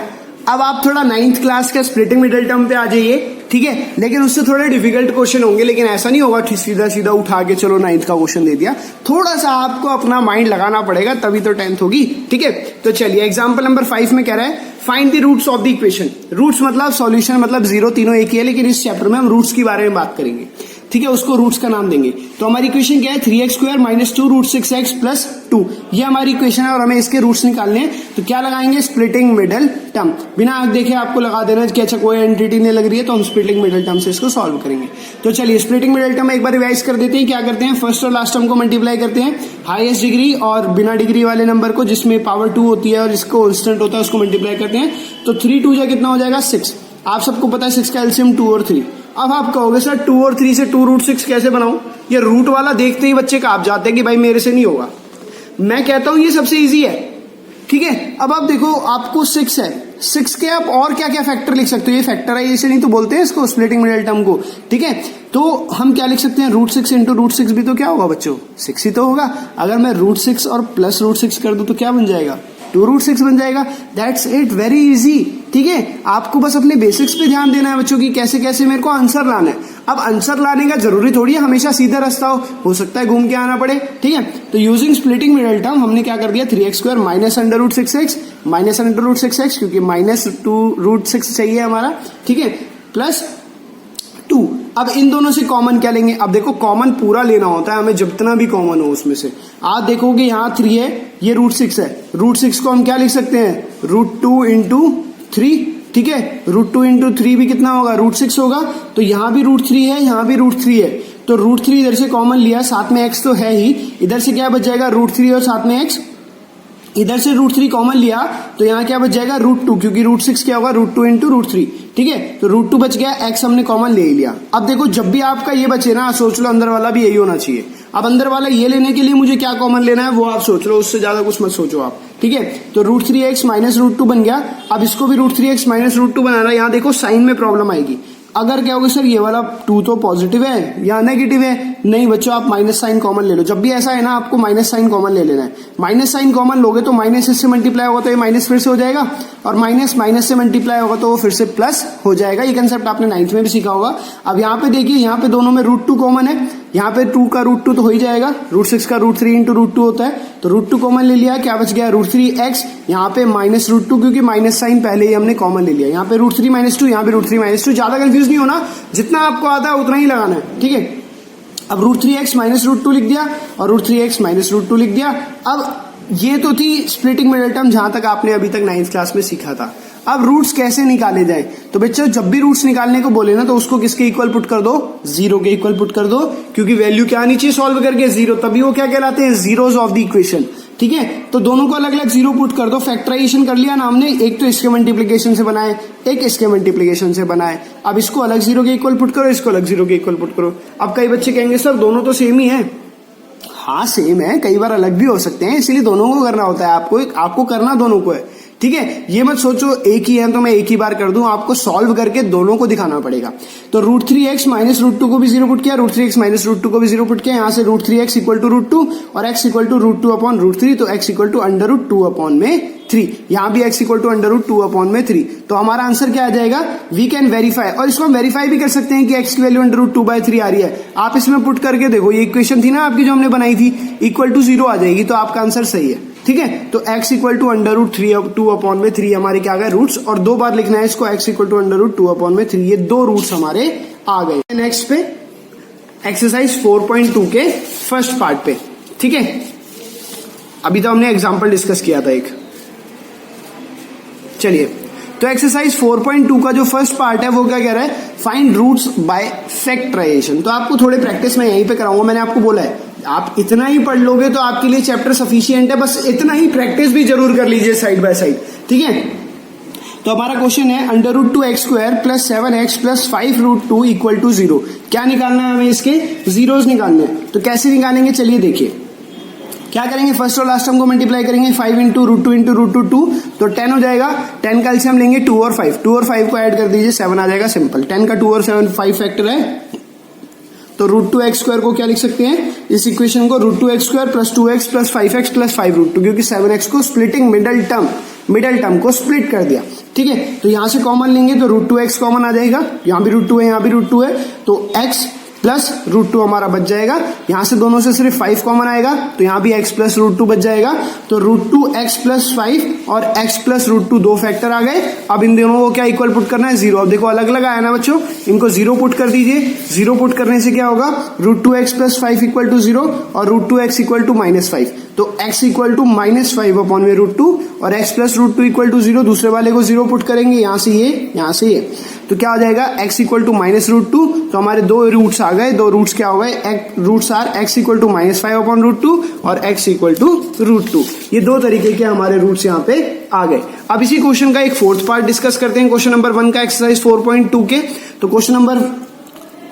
अब आप थोड़ा 9th क्लास का स्प्लिटिंग मिडिल टर्म पे आ जाइए, ठीक है। लेकिन उससे थोड़े डिफिकल्ट क्वेश्चन होंगे, लेकिन ऐसा नहीं होगा कि सीधा सीधा उठा के चलो 9th का क्वेश्चन दे दिया। थोड़ा सा आपको अपना माइंड लगाना पड़ेगा, तभी तो 10th होगी, ठीक है। तो चलिए एग्जाम्पल नंबर 5 में कह रहा है find the roots of the equation. Roots मतलब सॉल्यूशन मतलब 0, तीनों एक ही है, लेकिन इस चैप्टर में हम रूट्स के बारे में बात करेंगे, ठीक है। उसको रूट्स का नाम देंगे। तो हमारी इक्वेशन क्या है, 3x square minus 2 root 6x plus 2, ये हमारी इक्वेशन है और हमें इसके रूट्स निकालने हैं। तो क्या लगाएंगे, स्प्लिटिंग मिडल टर्म। बिना आंख देखे आपको लगा देना कि अच्छा कोई एंटिटी नहीं लग रही है, तो हम स्प्लिटिंग मिडल टर्म से इसको सॉल्व करेंगे। तो चलिए स्प्लिटिंग मिडल टर्म एक बार रिवाइज कर देते हैं। क्या करते हैं, फर्स्ट और लास्ट टर्म को मल्टीप्लाई करते हैं, हाईएस्ट डिग्री और बिना डिग्री वाले नंबर को जिसमें पावर 2 होती है और इसको इंस्टेंट होता है उसको मल्टीप्लाई करते हैं। तो 3 2 जा कितना हो जाएगा 6। आप सबको पता है 6 का एलसीएम 2 और 3। अब आप कहोगे सर 2 और 3 से 2 रूट 6 कैसे बनाऊं, ये रूट वाला देखते ही बच्चे कांप जाते हैं कि भाई मेरे से नहीं होगा। मैं कहता हूं ये सबसे इजी है, ठीक है। अब आप देखो आपको 6 है, 6 के आप और क्या क्या फैक्टर लिख सकते हो, ये फैक्टराइजेशन नहीं तो बोलते हैं इसको, स्प्लिटिंग मिडल टर्म को, ठीक है। तो हम क्या लिख सकते हैं, रूट 6 इंटू रूट 6 भी तो क्या होगा बच्चों, 6 ही तो होगा। अगर मैं रूट 6 और प्लस रूट 6 कर दूं तो क्या बन जाएगा, 2 रूट 6 बन जाएगा। दैट्स इट, वेरी इजी, ठीक है। आपको बस अपने बेसिक्स पे ध्यान देना है बच्चों की कैसे कैसे मेरे को आंसर लाना है। अब आंसर लाने का जरूरी थोड़ी है हमेशा सीधा रास्ता हो सकता है घूम के आना पड़े, ठीक है। तो यूजिंग स्प्लिटिंग मिडल टर्म हमने क्या कर दिया, 3x² minus under root 6x minus under root 6x, क्योंकि माइनस 2 रूट 6 चाहिए हमारा, ठीक है, प्लस 2। अब इन दोनों से कॉमन क्या लेंगे, अब देखो कॉमन पूरा लेना होता है हमें, जितना भी कॉमन हो उसमें से। आप देखोगे यहाँ 3 है, ये रूट 6 है, रूट 6 को हम क्या लिख सकते हैं, रूट 2 इंटू 3, ठीक है। रूट 2 इंटू 3 भी कितना होगा, रूट 6 होगा। तो यहाँ भी रूट 3 है, यहाँ भी रूट 3 है, तो रूट 3 इधर से कॉमन लिया, साथ में x तो है ही, इधर से क्या बच जाएगा रूट 3 और साथ में x, इधर से रूट 3 कॉमन लिया तो यहाँ क्या बच जाएगा रूट 2, क्योंकि रूट 6 क्या होगा रूट 2 इंटू रूट 3, ठीक है। तो रूट 2 बच गया, x हमने कॉमन ले ही लिया। अब देखो जब भी आपका ये बचे ना, सोच लो अंदर वाला भी यही होना चाहिए। अब अंदर वाला ये लेने के लिए मुझे क्या कॉमन लेना है वो आप सोच लो, उससे ज्यादा कुछ मत सोचो आप, ठीक है। तो रूट 3x माइनस रूट 2 बन गया। अब इसको भी रूट 3x माइनस रूट 2 बनाना, यहाँ देखो साइन में प्रॉब्लम आएगी। अगर क्या होगा सर ये वाला 2 तो पॉजिटिव है या नेगेटिव है, नहीं बच्चों आप माइनस साइन कॉमन ले लो। जब भी ऐसा है ना आपको माइनस साइन कॉमन ले लेना है। माइनस साइन कॉमन लोगे तो माइनस इससे मल्टीप्लाई होगा तो ये माइनस फिर से हो जाएगा, और माइनस माइनस से मल्टीप्लाई होगा तो वो फिर से प्लस हो जाएगा। ये कंसेप्ट आपने 9th में भी सीखा होगा। अब यहाँ पे देखिए, यहाँ पे दोनों में रूट 2 कॉमन है, यहाँ पे 2 का रूट 2 तो हो ही जाएगा, रूट 6 का रूट 3 इंटू रूट 2 होता है, तो रूट 2 कॉमन ले लिया, क्या बच गया रूट 3x, यहाँ पे माइनस रूट 2 क्योंकि माइनस साइन पहले ही हमने कॉमन ले लिया, यहाँ पे रूट 3 माइनस 2, यहाँ पे रूट 3 माइनस 2। ज्यादा कंफ्यूज नहीं होना, जितना आपको आता है उतना ही लगाना है, ठीक है। अब रूट 3x माइनस रूट 2 लिख दिया और रूट 3x माइनस रूट 2 लिख दिया। अब ये तो थी स्प्लिटिंग मिडल टर्म जहां तक आपने अभी तक 9th क्लास में सीखा था। अब रूट्स कैसे निकाले जाए, तो बच्चों जब भी रूट्स निकालने को बोले ना तो उसको किसके इक्वल पुट कर दो, 0 के इक्वल पुट कर दो, क्योंकि वैल्यू क्या आनी चाहिए सॉल्व करके 0, तभी वो क्या कहलाते हैं, जीरोज ऑफ द इक्वेशन, ठीक है। तो दोनों को अलग अलग 0 पुट कर दो। फैक्टराइजेशन कर लिया ना हमने, एक तो इसके मल्टीप्लीकेशन से बनाए, एक इसके मल्टीप्लीकेशन से बनाए। अब इसको अलग 0 के इक्वल पुट करो, इसको अलग 0 के इक्वल पुट करो। अब कई बच्चे कहेंगे सर दोनों तो सेम ही है, हाँ सेम है, कई बार अलग भी हो सकते हैं, इसलिए दोनों को करना होता है। आपको करना दोनों को है, ठीक है। ये मत सोचो एक ही है तो मैं एक ही बार कर दूं, आपको सॉल्व करके दोनों को दिखाना पड़ेगा। तो रूट 3x माइनस रूट 2 को भी 0 पुट किया, रूट 3x माइनस रूट 2 को भी 0 पुट किया, यहाँ से root 3x equal to root 2 और x equal to root 2 upon root 3, तो x equal to under root 2 upon में 3, यहाँ भी x equal to under root 2 upon में 3। तो हमारा आंसर क्या आ जाएगा, वी कैन वेरीफाई, और इसको हम वेरीफाई भी कर सकते हैं कि x की वैल्यू अंडर रूट 2/3 आ रही है। आप इसमें पुट करके देखो, ये इक्वेशन थी ना आपकी जो हमने बनाई थी, इक्वल टू 0 आ जाएगी, तो आपका आंसर सही है, ठीक है। तो x equal to under root 2 upon में 3 हमारे क्या आ गए रूट्स, और 2 बार लिखना है इसको, x equal to under root 2 upon में 3, ये 2 रूट्स हमारे आ गए। नेक्स्ट पे एक्सरसाइज 4.2 के फर्स्ट पार्ट पे, ठीक है। अभी तो हमने एग्जाम्पल डिस्कस किया था एक, चलिए। तो एक्सरसाइज 4.2 का जो फर्स्ट पार्ट है वो क्या कह रहा है, फाइंड रूट्स बाय फैक्टराइजेशन। तो आपको थोड़े प्रैक्टिस में यहीं पे कराऊंगा, मैंने आपको बोला है आप इतना ही पढ़ लोगे तो आपके लिए चैप्टर सफिशिएंट है, बस इतना ही प्रैक्टिस भी जरूर कर लीजिए साइड बाय साइड, ठीक है। तो हमारा क्वेश्चन है under root 2x² plus 7x plus 5 root 2 equal to 0। क्या निकालना है हमें, इसके जीरोस निकालने हैं। तो कैसे निकालेंगे चलिए देखिए, क्या करेंगे, फर्स्ट और लास्ट टर्म को मल्टीप्लाई करेंगे, 5 इंटू रूट 2 इंटू रूट 2 तो 10 हो जाएगा। 10 का एलसीएम लेंगे 2 और 5 को ऐड कर दीजिए, 7 आ जाएगा सिंपल। 10 का 2 और 7 5 फैक्टर है, तो रूट 2x² को क्या लिख सकते हैं, इस इक्वेशन को root 2x² plus 2x plus 5x plus 5 root 2, क्योंकि 7x को स्प्लिटिंग मिडल टर्म को स्प्लिट कर दिया, ठीक है। तो यहां से कॉमन लेंगे तो रूट 2x कॉमन आ जाएगा, यहां भी रूट 2 है, यहां भी रूट 2 है, तो x प्लस रूट 2 हमारा बच जाएगा। यहां से दोनों से सिर्फ 5 कॉमन आएगा, तो यहां भी x प्लस रूट 2 बच जाएगा। तो रूट 2x प्लस 5 और x प्लस रूट 2 दो फैक्टर आ गए। अब इन दोनों को क्या इक्वल पुट करना है, 0। अब देखो अलग अलग आया ना बच्चों, इनको 0 पुट कर दीजिए। 0 पुट करने से क्या होगा, root 2x plus 5 equal to 0 और रूट 2x इक्वल टू -5। तो x इक्वल टू -5/√2 और x प्लस √2 इक्वल टू 0, दूसरे वाले को 0 पुट करेंगे, यहां से ये, यहां से ये, तो क्या हो जाएगा x इक्वल टू -√2, तो हमारे दो रूट्स आ गए, दो रूट्स क्या हो गए, roots are x equal to -5/√2 और x इक्वल टू √2। ये दो तरीके के हमारे रूट्स यहाँ पे आ गए। अब इसी क्वेश्चन का एक फोर्थ पार्ट डिस्कस करते हैं, क्वेश्चन नंबर 1 का एक्सरसाइज 4.2 के। तो क्वेश्चन नंबर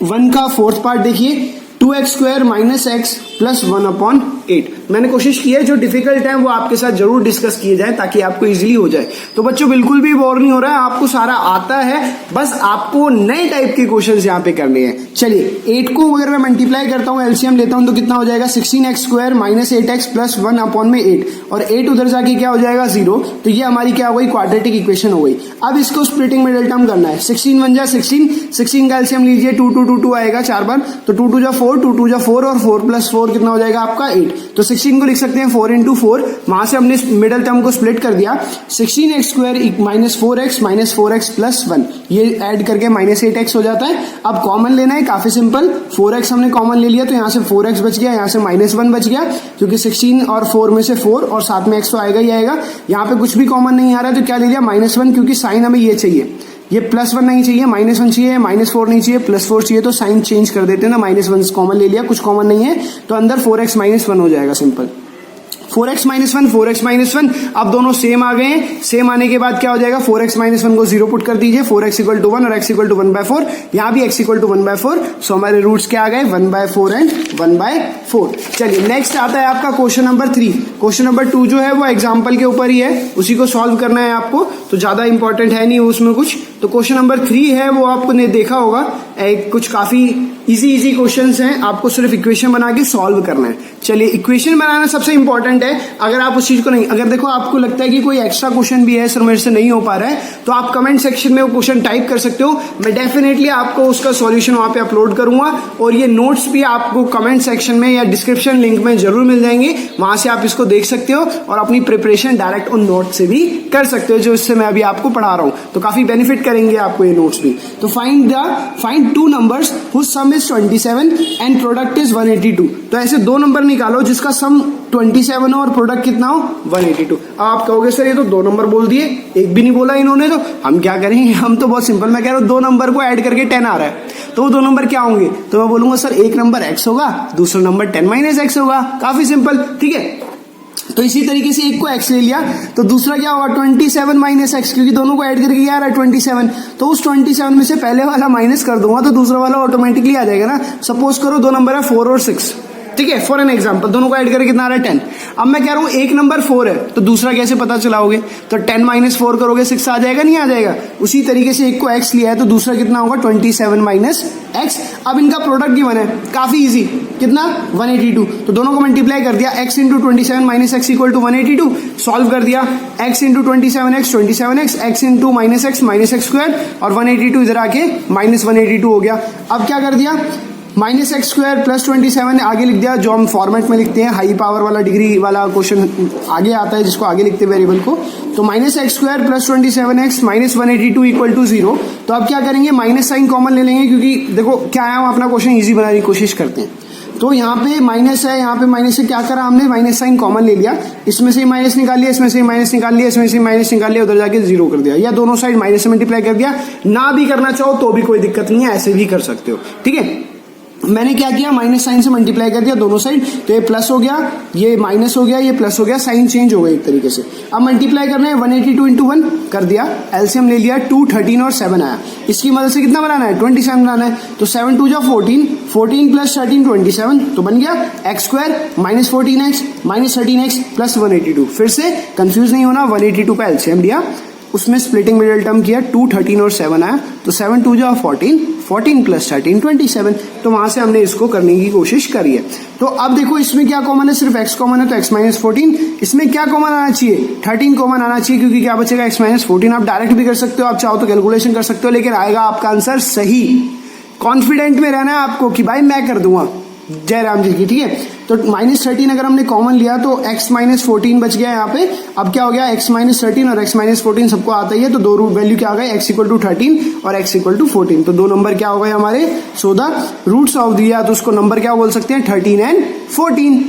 1 का फोर्थ पार्ट देखिए, 2x² - x प्लस 1/8। मैंने कोशिश की है जो डिफिकल्ट है वो आपके साथ जरूर डिस्कस किए जाए ताकि आपको इजीली हो जाए। तो बच्चों बिल्कुल भी बोर नहीं हो रहा है, आपको सारा आता है, बस आपको नए टाइप के क्वेश्चंस यहाँ पे करने हैं। चलिए 8 को अगर मैं मल्टीप्लाई करता हूँ, एलसीएम लेता हूँ, तो कितना हो जाएगा, 16x² - 8x प्लस 1/8, और 8 उधर जाके क्या हो जाएगा, 0। तो ये हमारी क्या हो गई, क्वाड्रेटिक इक्वेशन हो गई। अब इसको स्प्लिटिंग मिडिल टर्म करना है, 16 1 जा 16 का एलसीएम लीजिए, 2 2 2 2 आएगा 4 बार, तो 2 2 जा 4, 2 2 जा 4 और 4 प्लस 4 कितना हो जाएगा आपका 8। तो 16 को लिख सकते हैं 4 × 4, वहां से हमने मिडिल टर्म को स्प्लिट कर दिया, 16x² - 4x प्लस 1, ये ऐड करके -8x हो जाता है। अब कॉमन लेना है, काफी सिंपल, 4x हमने कॉमन ले लिया, तो यहाँ से 4x बच गया, यहाँ से -1 बच गया, क्योंकि 16 और 4 में से 4 और साथ में x तो आएगा ही आएगा। यहाँ पे कुछ भी कॉमन नहीं आ रहा है, तो क्या ले लिया, -1, क्योंकि साइन हमें ये चाहिए, ये +1 नहीं चाहिए, -1 चाहिए, -4 नहीं चाहिए, +4 चाहिए, तो साइन चेंज कर देते हैं ना, -1 कॉमन ले लिया, कुछ कॉमन नहीं है, तो अंदर 4x - 1 हो जाएगा सिंपल। 4x - 1, 4x - 1, अब दोनों सेम आ गए हैं। सेम आने के बाद क्या हो जाएगा, 4x - 1 को 0 पुट कर दीजिए, 4x = 1 और x = 1/4, यहां भी x = 1/4। सो हमारे रूट्स क्या आ गए, 1/4 एंड 1/4। चलिए नेक्स्ट आता है आपका क्वेश्चन नंबर 3। क्वेश्चन नंबर 2 जो है वो एग्जाम्पल के ऊपर ही है, उसी को सॉल्व करना है आपको, तो ज्यादा इंपॉर्टेंट है नहीं उसमें कुछ। तो क्वेश्चन नंबर 3 है वो आपने देखा होगा, कुछ काफी इजी क्वेश्चंस हैं, आपको सिर्फ इक्वेशन बना के सॉल्व करना है। चलिए इक्वेशन बनाना सबसे इंपॉर्टेंट है। अगर आप उस चीज को नहीं, अगर देखो आपको लगता है कि कोई एक्स्ट्रा क्वेश्चन भी है सर मेरे से नहीं हो पा रहा है, तो आप कमेंट सेक्शन में वो क्वेश्चन टाइप कर सकते हो, मैं डेफिनेटली आपको उसका सॉल्यूशन वहां पे अपलोड करूंगा, और ये नोट्स भी आपको कमेंट सेक्शन में या डिस्क्रिप्शन लिंक में जरूर मिल जाएंगे, वहां से आप इसको देख सकते हो और अपनी प्रिपरेशन डायरेक्ट उन नोट से भी कर सकते हो, जो इससे मैं अभी आपको पढ़ा रहा हूं, तो काफी बेनिफिट करेंगे आपको ये नोट्स भी। तो find 2 numbers whose sum is 27 and product is 182। तो ऐसे 2 नंबर निकालो जिसका सम 27 हो और प्रोडक्ट कितना हो, 182। अब आप कहोगे सर ये तो 2 नंबर बोल दिए, एक भी नहीं बोला इन्होंने, तो हम क्या करेंगे, हम तो बहुत सिंपल, मैं कह रहा हूं 2 नंबर को ऐड करके 10 आ रहा है, तो वो 2 नंबर क्या होंगे, तो मैं बोलूंगा सर एक नंबर x होगा, दूसरा नंबर 10 - x होगा, काफी सिंपल, ठीक है। तो इसी तरीके से एक को x ले लिया, तो दूसरा क्या होगा, 27 - x, क्योंकि दोनों को ऐड करके क्या आ रहा है 27, तो उस 27 में से पहले वाला माइनस कर दूंगा तो दूसरा वाला ऑटोमेटिकली आ जाएगा ना। सपोज करो 2 नंबर है 4 और 6, ठीक है, फॉर एन एग्जाम्पल, दोनों को ऐड करके कितना आ रहा है 10। अब मैं कह रहा हूं एक नंबर 4 है, तो दूसरा कैसे पता चलाओगे, तो 10 - 4 करोगे 6 आ जाएगा, नहीं आ जाएगा। उसी तरीके से एक को x लिया है, तो दूसरा कितना होगा, 27 - x। अब इनका प्रोडक्ट गिवन है, काफी इजी, कितना, 182, तो दोनों को मल्टीप्लाई कर दिया, x × 27 - x = 182, सॉल्व कर दिया, x × 27x 27x, x × -x और 182 इधर आके -182 हो गया। अब क्या कर दिया, -x² + 27 आगे लिख दिया, जो हम फॉर्मेट में लिखते हैं, हाई पावर वाला डिग्री वाला क्वेश्चन आगे आता है जिसको आगे लिखते हैं वेरिएबल को। तो -x² + 27x -182 = 0। तो अब क्या करेंगे, माइनस साइन कॉमन ले लेंगे, क्योंकि देखो क्या है, हम अपना क्वेश्चन इजी बनाने की कोशिश करते हैं। तो यहाँ पे माइनस है, यहाँ पे माइनस है, क्या करा हमने, माइनस साइन कॉमन ले लिया, इसमें से माइनस निकाल लिया, इसमें से माइनस निकाल लिया, इसमें से माइनस निकाल लिया, उधर जाके 0 कर दिया, या दोनों साइड माइनस से मल्टीप्लाई कर दिया। ना भी करना चाहो तो भी कोई दिक्कत नहीं है, ऐसे भी कर सकते हो, ठीक है। मैंने क्या किया, माइनस साइन से मल्टीप्लाई कर दिया दोनों साइड, तो ये प्लस हो गया, ये माइनस हो गया, ये प्लस हो गया, साइन चेंज हो गया एक तरीके से। अब मल्टीप्लाई करना है, 182 × 1 कर दिया, एलसीएम ले लिया, 2 13 और 7 आया। इसकी मदद से कितना बनाना है, 27 बनाना है, तो 7 2 जा 14, 14 + 13 27, तो बन गया x² -14x -13x + 182। फिर से कंफ्यूज नहीं होना, 182 का एलसीएम लिया, उसमें स्प्लिटिंग मिडिल टर्म किया, 2 13 और 7 आया, तो 7 2 जा 14, 14 + 13 27, तो वहां से हमने इसको करने की कोशिश करी है। तो अब देखो इसमें क्या कॉमन है, सिर्फ x कॉमन है, तो x - 14, इसमें क्या कॉमन आना चाहिए, 13 कॉमन आना चाहिए, क्योंकि क्या बचेगा, x - 14। आप डायरेक्ट भी कर सकते हो, आप चाहो तो कैलकुलेशन कर सकते हो, लेकिन आएगा आपका आंसर सही। कॉन्फिडेंट में रहना है आपको कि भाई मैं कर दूंगा, जय राम जी की, ठीक है। तो -13 अगर हमने कॉमन लिया तो x - 14 बच गया यहाँ पे। अब क्या हो गया, x - 13 और x - 14 सबको आता ही है, तो 2 रूट वैल्यू क्या आ गई, x = 13 और x = 14, तो 2 नंबर क्या हो गए हमारे, सो द रूट्स ऑफ दिया, तो उसको नंबर क्या बोल सकते हैं, 13 एंड 14।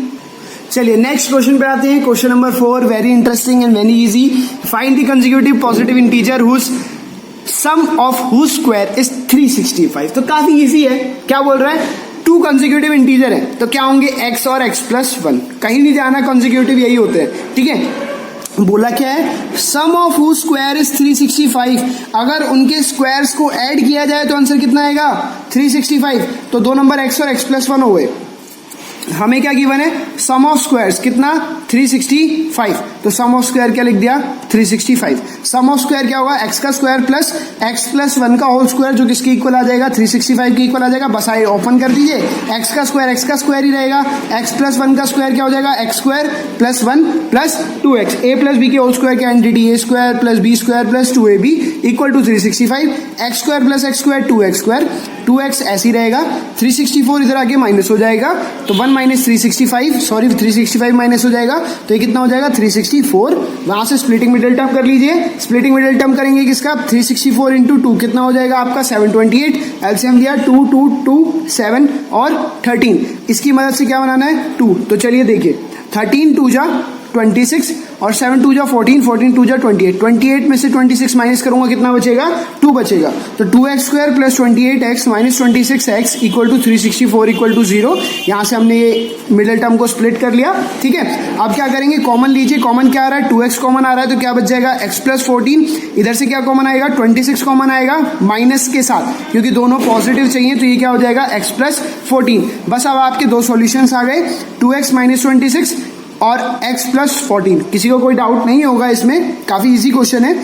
चलिए नेक्स्ट क्वेश्चन पे आते हैं। Question number 4, very interesting and very easy. Find the consecutive positive integer whose sum of whose square is 365। तो काफी इजी है। क्या बोल रहा है? 2 कंसेक्यूटिव इंटीजर है तो क्या होंगे? x और x+1। कहीं नहीं जाना, कंसेक्यूटिव यही होते हैं, ठीक है। बोला क्या है? सम ऑफ हुज स्क्वायर इज 365। अगर उनके स्क्वायर्स को ऐड किया जाए तो आंसर कितना आएगा? 365। तो 2 नंबर x और x+1 हो गए। हमें क्या गिवन है? सम ऑफ स्क्वायर्स कितना? 365। तो सम ऑफ स्क्वायर क्या लिख दिया? 365। सम ऑफ स्क्वायर क्या होगा? x का स्क्वायर प्लस x+1 का होल स्क्वायर, जो किसके इक्वल आ जाएगा? 365 के इक्वल आ जाएगा। बस आइए ओपन कर दीजिए। x का स्क्वायर ही रहेगा। x+1 का स्क्वायर क्या हो जाएगा? x² + 1 + 2x। a + b के होल स्क्वायर की identity a² + b² + 2ab = 365। x² + x² 2x², 2x ऐसे ही रहेगा। 364 इधर आके माइनस हो जाएगा तो 1 - 365, सॉरी 365 माइनस हो जाएगा तो ये कितना हो जाएगा? 364। वहां से स्प्लिटिंग मिडिल टर्म कर लीजिए। स्प्लिटिंग मिडिल टर्म करेंगे किसका? 364 × 2 कितना हो जाएगा आपका? 728। एलसीएम दिया 2 2 2 7 और 13। इसकी मदद से क्या बनाना है? 2। तो चलिए देखिए, 13 2 जा 26 और 7 2 जा 14, 14 2 जा 28। 28 में से 26 माइनस करूंगा, कितना बचेगा? 2 बचेगा। तो 2x² + 28x - 26x = 364 = 0। यहां से हमने ये मिडिल टर्म को स्प्लिट कर लिया, ठीक है। अब क्या करेंगे? कॉमन लीजिए। कॉमन क्या आ रहा है? 2x कॉमन आ रहा है तो क्या बच जाएगा? x + 14। इधर से क्या कॉमन आएगा? 26 कॉमन आएगा माइनस के साथ, क्योंकि दोनों पॉजिटिव चाहिए तो ये क्या हो जाएगा? x + 14। बस अब आपके 2 सॉल्यूशंस आ गए, 2x - 26 और x + 14। किसी को कोई डाउट नहीं होगा इसमें, काफी इजी क्वेश्चन है।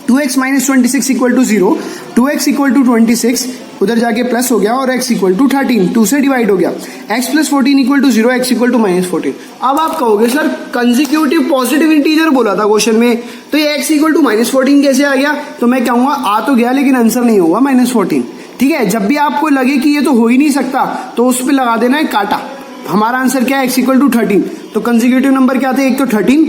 2x - 26 = 0, 2x = 26, उधर जाके प्लस हो गया और x = 13, 2 से डिवाइड हो गया। x + 14 = 0, x = -14। अब आप कहोगे सर कंसेक्यूटिव पॉजिटिव इंटीजर बोला था क्वेश्चन में, तो ये x = -14 कैसे आ गया? तो मैं कहूंगा आ तो गया लेकिन आंसर नहीं होगा -14, ठीक है। जब भी आपको लगे कि ये तो हो ही नहीं सकता तो उस पर लगा देना है काटा। हमारा आंसर क्या है? x = 13। तो कंसेक्यूटिव नंबर क्या थे? एक तो 13,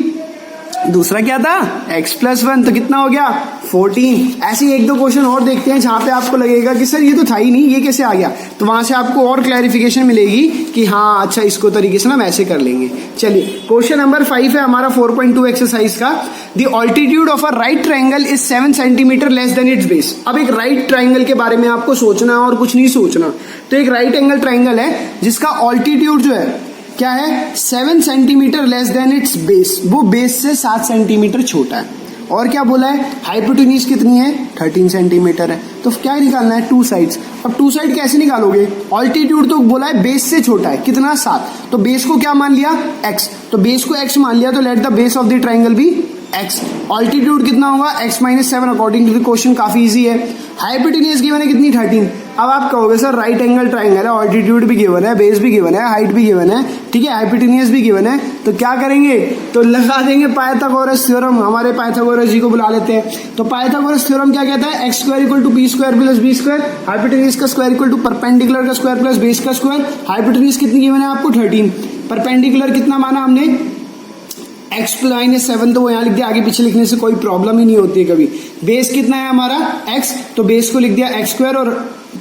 दूसरा क्या था? x + 1। तो कितना हो गया? 14। ऐसे ही 1-2 क्वेश्चन और देखते हैं जहां पे आपको लगेगा कि सर ये तो था ही नहीं, ये कैसे आ गया। तो वहां से आपको और क्लैरिफिकेशन मिलेगी कि हाँ अच्छा इसको तरीके से ना हम ऐसे कर लेंगे। चलिए क्वेश्चन नंबर 5 है हमारा 4.2 एक्सरसाइज का। The altitude of a right triangle is 7 centimetre less than it's base. अब एक राइट ट्राइंगल के बारे में आपको सोचना है और कुछ नहीं सोचना। तो एक राइट एंगल ट्राइंगल है जिसका ऑल्टीट्यूड जो है क्या है? 7 centimetre less than it's base. वो बेस से 7 सेंटीमीटर छोटा है। और क्या बोला है? हाइपोटेन्यूज कितनी है? 13 सेंटीमीटर है। तो क्या निकालना है? 2 साइड्स। अब 2 साइड कैसे निकालोगे? ऑल्टीट्यूड तो बोला है बेस से छोटा है, कितना? 7। तो बेस को क्या मान लिया? x। तो बेस को x मान लिया तो let the base of the triangle be x। Altitude कितना होगा? x - 7 according to the question. काफी इजी है। हाइपोटेन्यूज गिवन है कितनी? 13। अब आप कहोगे सर राइट एंगल ट्राइंगल है, ऑल्टीट्यूड भी गिवन है, बेस भी गिवन है, हाइट भी गिवन है, ठीक है, हाइपोटेन्यूज भी गिवन है, तो क्या करेंगे? तो लगा देंगे पाइथागोरस थ्योरम। हमारे पाइथागोरस जी को बुला लेते हैं। तो पाइथागोरस थ्योरम क्या कहता है? x² = b² + b², हाइपोटेन्यूज का स्क्वायर = परपेंडिकुलर का स्क्वायर प्लस बेस का स्क्वायर। हाइपोटेन्यूज कितनी गिवन है आपको? 13। परपेंडिकुलर कितना माना हमने? x + 7। तो वो यहाँ लिख दिया, आगे पीछे लिखने से कोई प्रॉब्लम ही नहीं होती है कभी। बेस कितना है हमारा? x। तो बेस को लिख दिया x² और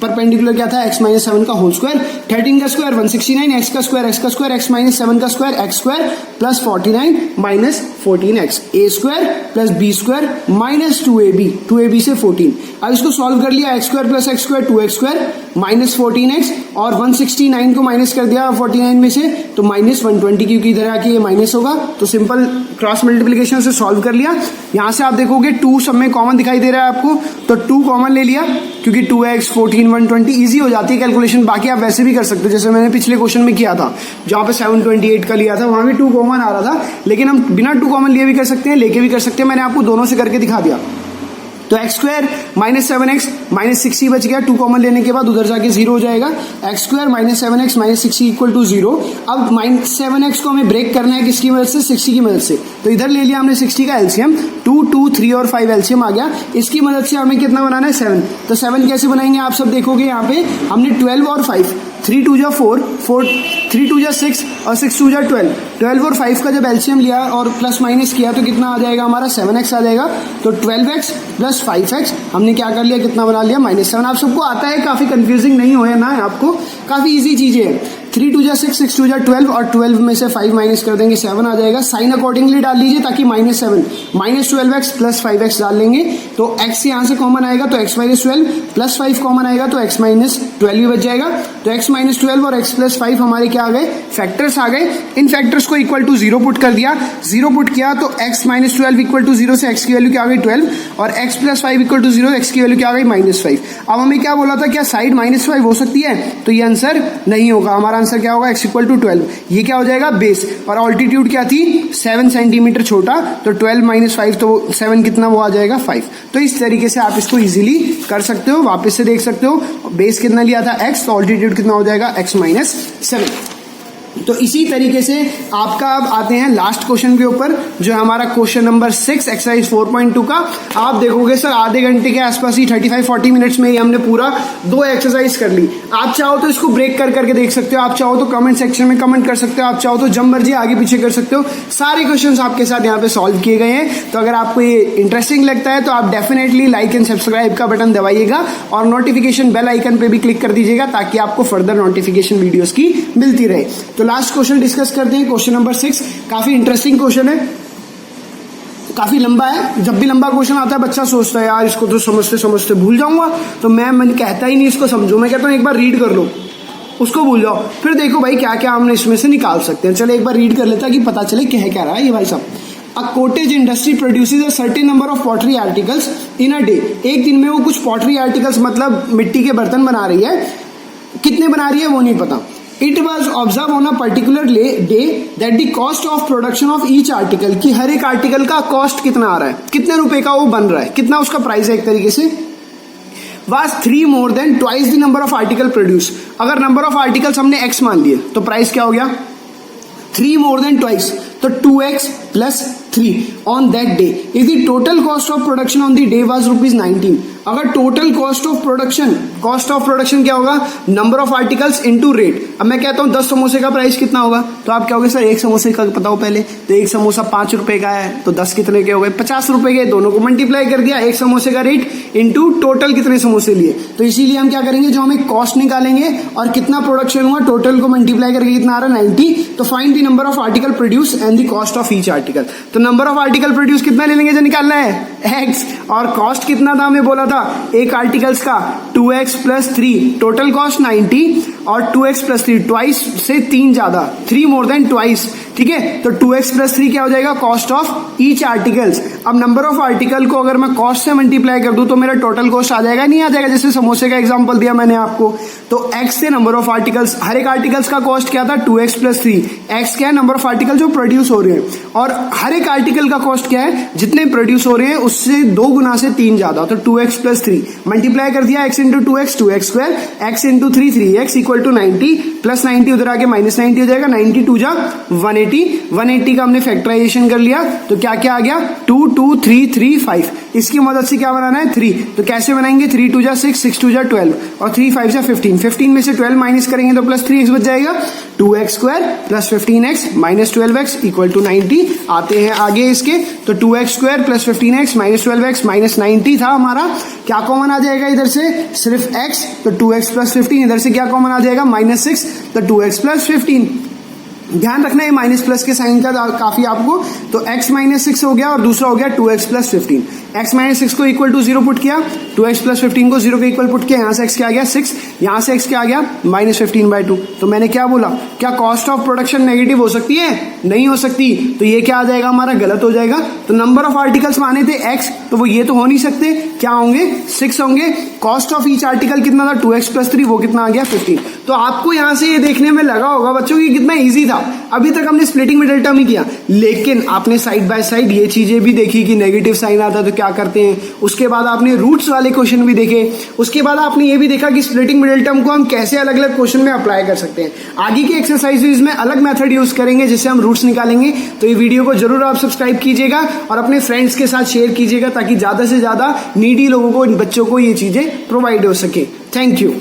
परपेंडिकुलर क्या था? x - 7 का होल स्क्वायर। 13 का स्क्वायर 169, x का स्क्वायर x - 7 का square x² + 49 - 14x, a² + b² - 2ab, 2ab से 14। अब इसको सॉल्व कर लिया, x² + x² 2x² - 14x और 169 को माइनस कर दिया 49 में से तो -120, क्योंकि इधर आके ये माइनस होगा तो सिंपल क्रॉस मल्टीप्लिकेशन से सॉल्व कर लिया। यहां से आप देखोगे 2 सब में कॉमन दिखाई दे रहा है आपको, तो 2 कॉमन ले लिया क्योंकि 2x 14 120 इजी हो जाती है कैलकुलेशन। बाकी आप वैसे भी कर सकते हो, जैसे मैंने पिछले क्वेश्चन में किया था जहां पे 728 का लिया था, वहां भी 2 कॉमन आ रहा था, लेकिन हम बिना 2 कॉमन लिए भी कर सकते हैं, लेके भी कर सकते हैं। मैंने आपको दोनों से करके दिखा दिया। तो x² - 7x -60 बच गया। 2 कॉमन लेने के बाद उधर जाके 0 हो जाएगा। x² - 7x -60 = 0। अब -7x को हमें ब्रेक करना है किसकी मदद से? 60 की मदद से। तो इधर ले लिया हमने 60 का एलसीएम, 2 2 3 और 5 एलसीएम आ गया। इसकी मदद से हमें कितना बनाना है? 7। तो 7 कैसे बनाएंगे आप सब देखोगे। यहाँ पे हमने 12 और 5, 3 2 जा 4, 3 2 जा 6 और 6 2 जा 12। 12 और 5 का जब एलसीएम लिया और प्लस माइनस किया तो कितना आ जाएगा हमारा? 7x आ जाएगा। तो 12x + 5x हमने क्या कर लिया? कितना बना लिया? -7। आप सबको आता है, काफी कंफ्यूजिंग नहीं हो ना आपको, काफी इजी चीजें है। 3 2 जा 6, 6 2 जा 12 और 12 में से 5 माइनस कर देंगे 7 आ जाएगा। साइन अकॉर्डिंगली डाल लीजिए ताकि -7 -12x प्लस 5x डाल लेंगे तो x यहाँ से कॉमन आएगा तो x माइनस 12 प्लस 5 कॉमन आएगा तो x माइनस 12 भी बच जाएगा। तो x माइनस 12 और x प्लस 5 हमारे क्या आ गए, फैक्टर्स आ गए। इन फैक्टर्स को इक्वल टू 0 पुट कर दिया, 0 पुट किया तो x माइनस 12 इक्वल टू 0 से x की वैल्यू क्या आ गई 12 और x plus 5 equal to 0 x की वैल्यू क्या आ गई -5। अब हमें क्या बोला था, क्या साइड -5 हो सकती है, तो ये आंसर नहीं होगा। हमारा आंसर क्या होगा, x इक्वल टू 12, ये क्या हो जाएगा बेस, और ऑल्टीट्यूड क्या थी 7 सेंटीमीटर छोटा, तो 12 माइनस 5 तो 7 कितना वो आ जाएगा 5। तो इस तरीके से आप इसको इजीली कर सकते हो, वापस से देख सकते हो। बेस कितना लिया था x, तो ऑल्टीट्यूड कितना हो जाएगा x माइनस 7। तो इसी तरीके से आपका अब आते हैं लास्ट क्वेश्चन के ऊपर, जो है हमारा क्वेश्चन नंबर 6 एक्सरसाइज 4.2 का। आप देखोगे सर आधे घंटे के आसपास ही 35-40 मिनट्स में ही हमने पूरा 2 एक्सरसाइज कर ली। आप चाहो तो इसको ब्रेक कर करके देख सकते हो, आप चाहो तो कमेंट सेक्शन में कमेंट कर सकते हो, आप चाहो तो जब मर्जी आगे पीछे कर सकते हो। सारे क्वेश्चंस आपके साथ यहाँ पे सॉल्व किए गए हैं। तो अगर आपको ये इंटरेस्टिंग लगता है तो आप डेफिनेटली लाइक एंड सब्सक्राइब का बटन दबाइएगा और नोटिफिकेशन बेल आइकन पे भी क्लिक कर दीजिएगा ताकि आपको फर्दर नोटिफिकेशन वीडियोस की मिलती रहे। तो लास्ट क्वेश्चन डिस्कस करते हैं, क्वेश्चन नंबर 6। काफी इंटरेस्टिंग क्वेश्चन है, काफी लंबा है। जब भी लंबा क्वेश्चन आता है बच्चा सोचता है यार इसको तो समझते समझते भूल जाऊंगा, तो मैं कहता ही नहीं इसको समझो, मैं कहता हूँ एक बार रीड कर लो, उसको भूल जाओ, फिर देखो भाई क्या क्या हमने इसमें से निकाल सकते हैं। चलो एक बार रीड कर लेता कि पता चले क्या रहा है ये भाई साहब। A cottage industry produces a certain number of pottery articles in a day। एक दिन में वो कुछ pottery articles मतलब मिट्टी के बर्तन बना रही है, कितने बना रही है वो नहीं पता। It was observed on a particular day that the cost of production of each article, कि हर एक आर्टिकल का कॉस्ट कितना आ रहा है, कितने रुपए का वो बन रहा है, कितना उसका प्राइस है एक तरीके से, was 3 more than twice the number of article produced। अगर नंबर ऑफ आर्टिकल्स हमने x मान लिए तो प्राइस क्या हो गया 3 more than twice, तो 2x plus 3 on that day। If the total cost of production on the day was ₹19, अगर टोटल कॉस्ट ऑफ प्रोडक्शन क्या होगा, number of articles into rate. अब मैं कहता हूँ 10 समोसे का प्राइस कितना होगा, तो आप कहोगे सर एक समोसे का बताओ पहले, तो एक समोसा 5 रुपए का है तो 10 कितने के हो गए 50 रुपए के, दोनों को मल्टीप्लाई कर दिया, एक समोसे का रेट इनटू टोटल कितने समोसे लिए। तो इसीलिए हम क्या करेंगे, जो हमें कॉस्ट निकालेंगे और कितना प्रोडक्शन हुआ टोटल को मल्टीप्लाई करके कितना आ रहा है 90, तो find the number of article produce and the cost of each article. तो नंबर ऑफ आर्टिकल प्रोड्यूस कितना ले लेंगे जो निकालना है x, और कॉस्ट कितना था हमें बोला था एक आर्टिकल्स का 2x प्लस 3, टोटल कॉस्ट 90 और 2x प्लस 3 ट्वाइस से 3 ज्यादा, 3 मोर देन ट्वाइस, ठीक है। तो 2x प्लस 3 क्या हो जाएगा, कॉस्ट ऑफ ईच आर्टिकल्स। अब नंबर ऑफ आर्टिकल को अगर मैं कॉस्ट से मल्टीप्लाई कर दूं तो मेरा टोटल कॉस्ट आ जाएगा, नहीं आ जाएगा, जैसे समोसे का एग्जांपल दिया मैंने आपको। तो x से नंबर ऑफ आर्टिकल्स, हर एक आर्टिकल्स का कॉस्ट क्या था 2x प्लस 3, x क्या है नंबर ऑफ आर्टिकल जो प्रोड्यूस हो रहे हैं, और हर एक आर्टिकल का कॉस्ट क्या है जितने प्रोड्यूस हो रहे हैं उससे 2 गुना से 3 ज्यादा, तो 2x प्लस 3 मल्टीप्लाई कर दिया, x into 2x 2x square, x into 3 3x equal to 90 plus 90 उधर आके माइनस 90 हो जाएगा, 90 2 जा 180 का हमने फैक्टराइजेशन कर लिया, तो क्या क्या आ गया 2 2 3 3 5। इसकी मदद से क्या बनाना है 3, तो कैसे बनाएंगे 3 2 जा 6 6 2 जा 12 और 3 5 जा 15, 15 में से 12 माइनस करेंगे तो प्लस 3x बच जाएगा, 2x square plus 15x minus 12x equal to 90। आते हैं आगे इसके, तो 2x square plus 15x minus 12x minus 90 था हमारा, क्या कॉमन आ जाएगा इधर से सिर्फ x, तो 2x प्लस 15, इधर से क्या कॉमन आ जाएगा -6, तो 2x प्लस 15। ध्यान रखना है माइनस प्लस के साइन का काफी आपको, तो x माइनस 6 हो गया और दूसरा हो गया 2x प्लस 15। x माइनस 6 को इक्वल टू 0 पुट किया, 2x प्लस 15 को 0 के इक्वल पुट किया, यहाँ से x क्या आ गया 6, यहाँ से x क्या आ गया -15/2। तो मैंने क्या बोला, क्या कॉस्ट ऑफ प्रोडक्शन नेगेटिव हो सकती है, नहीं हो सकती, तो ये क्या आ जाएगा हमारा गलत हो जाएगा। तो नंबर ऑफ आर्टिकल्स माने थे x, तो वो ये तो हो नहीं सकते, क्या होंगे 6 होंगे। कॉस्ट ऑफ ईच आर्टिकल कितना था 2x प्लस 3, वो कितना आ गया 15। तो आपको यहाँ से ये देखने में लगा होगा बच्चों की कितना ईजी था, अभी तक हमने स्प्लिटिंग मिडिल टर्म ही किया, लेकिन आपने साइड बाय साइड ये चीजें भी देखी कि नेगेटिव साइन आता है तो क्या करते हैं, उसके बाद आपने रूट्स वाले क्वेश्चन भी देखे, उसके बाद आपने ये भी देखा कि स्प्लिटिंग मिडिल टर्म को हम कैसे अलग अलग क्वेश्चन में अप्लाई कर सकते हैं। आगे की एक्सरसाइजेज में अलग मेथड यूज करेंगे जिससे हम रूट्स निकालेंगे। तो ये वीडियो को जरूर आप सब्सक्राइब कीजिएगा और अपने फ्रेंड्स के साथ शेयर कीजिएगा ताकि ज्यादा से ज्यादा नीडी लोगों को, इन बच्चों को ये चीजें प्रोवाइड हो सके। Thank you.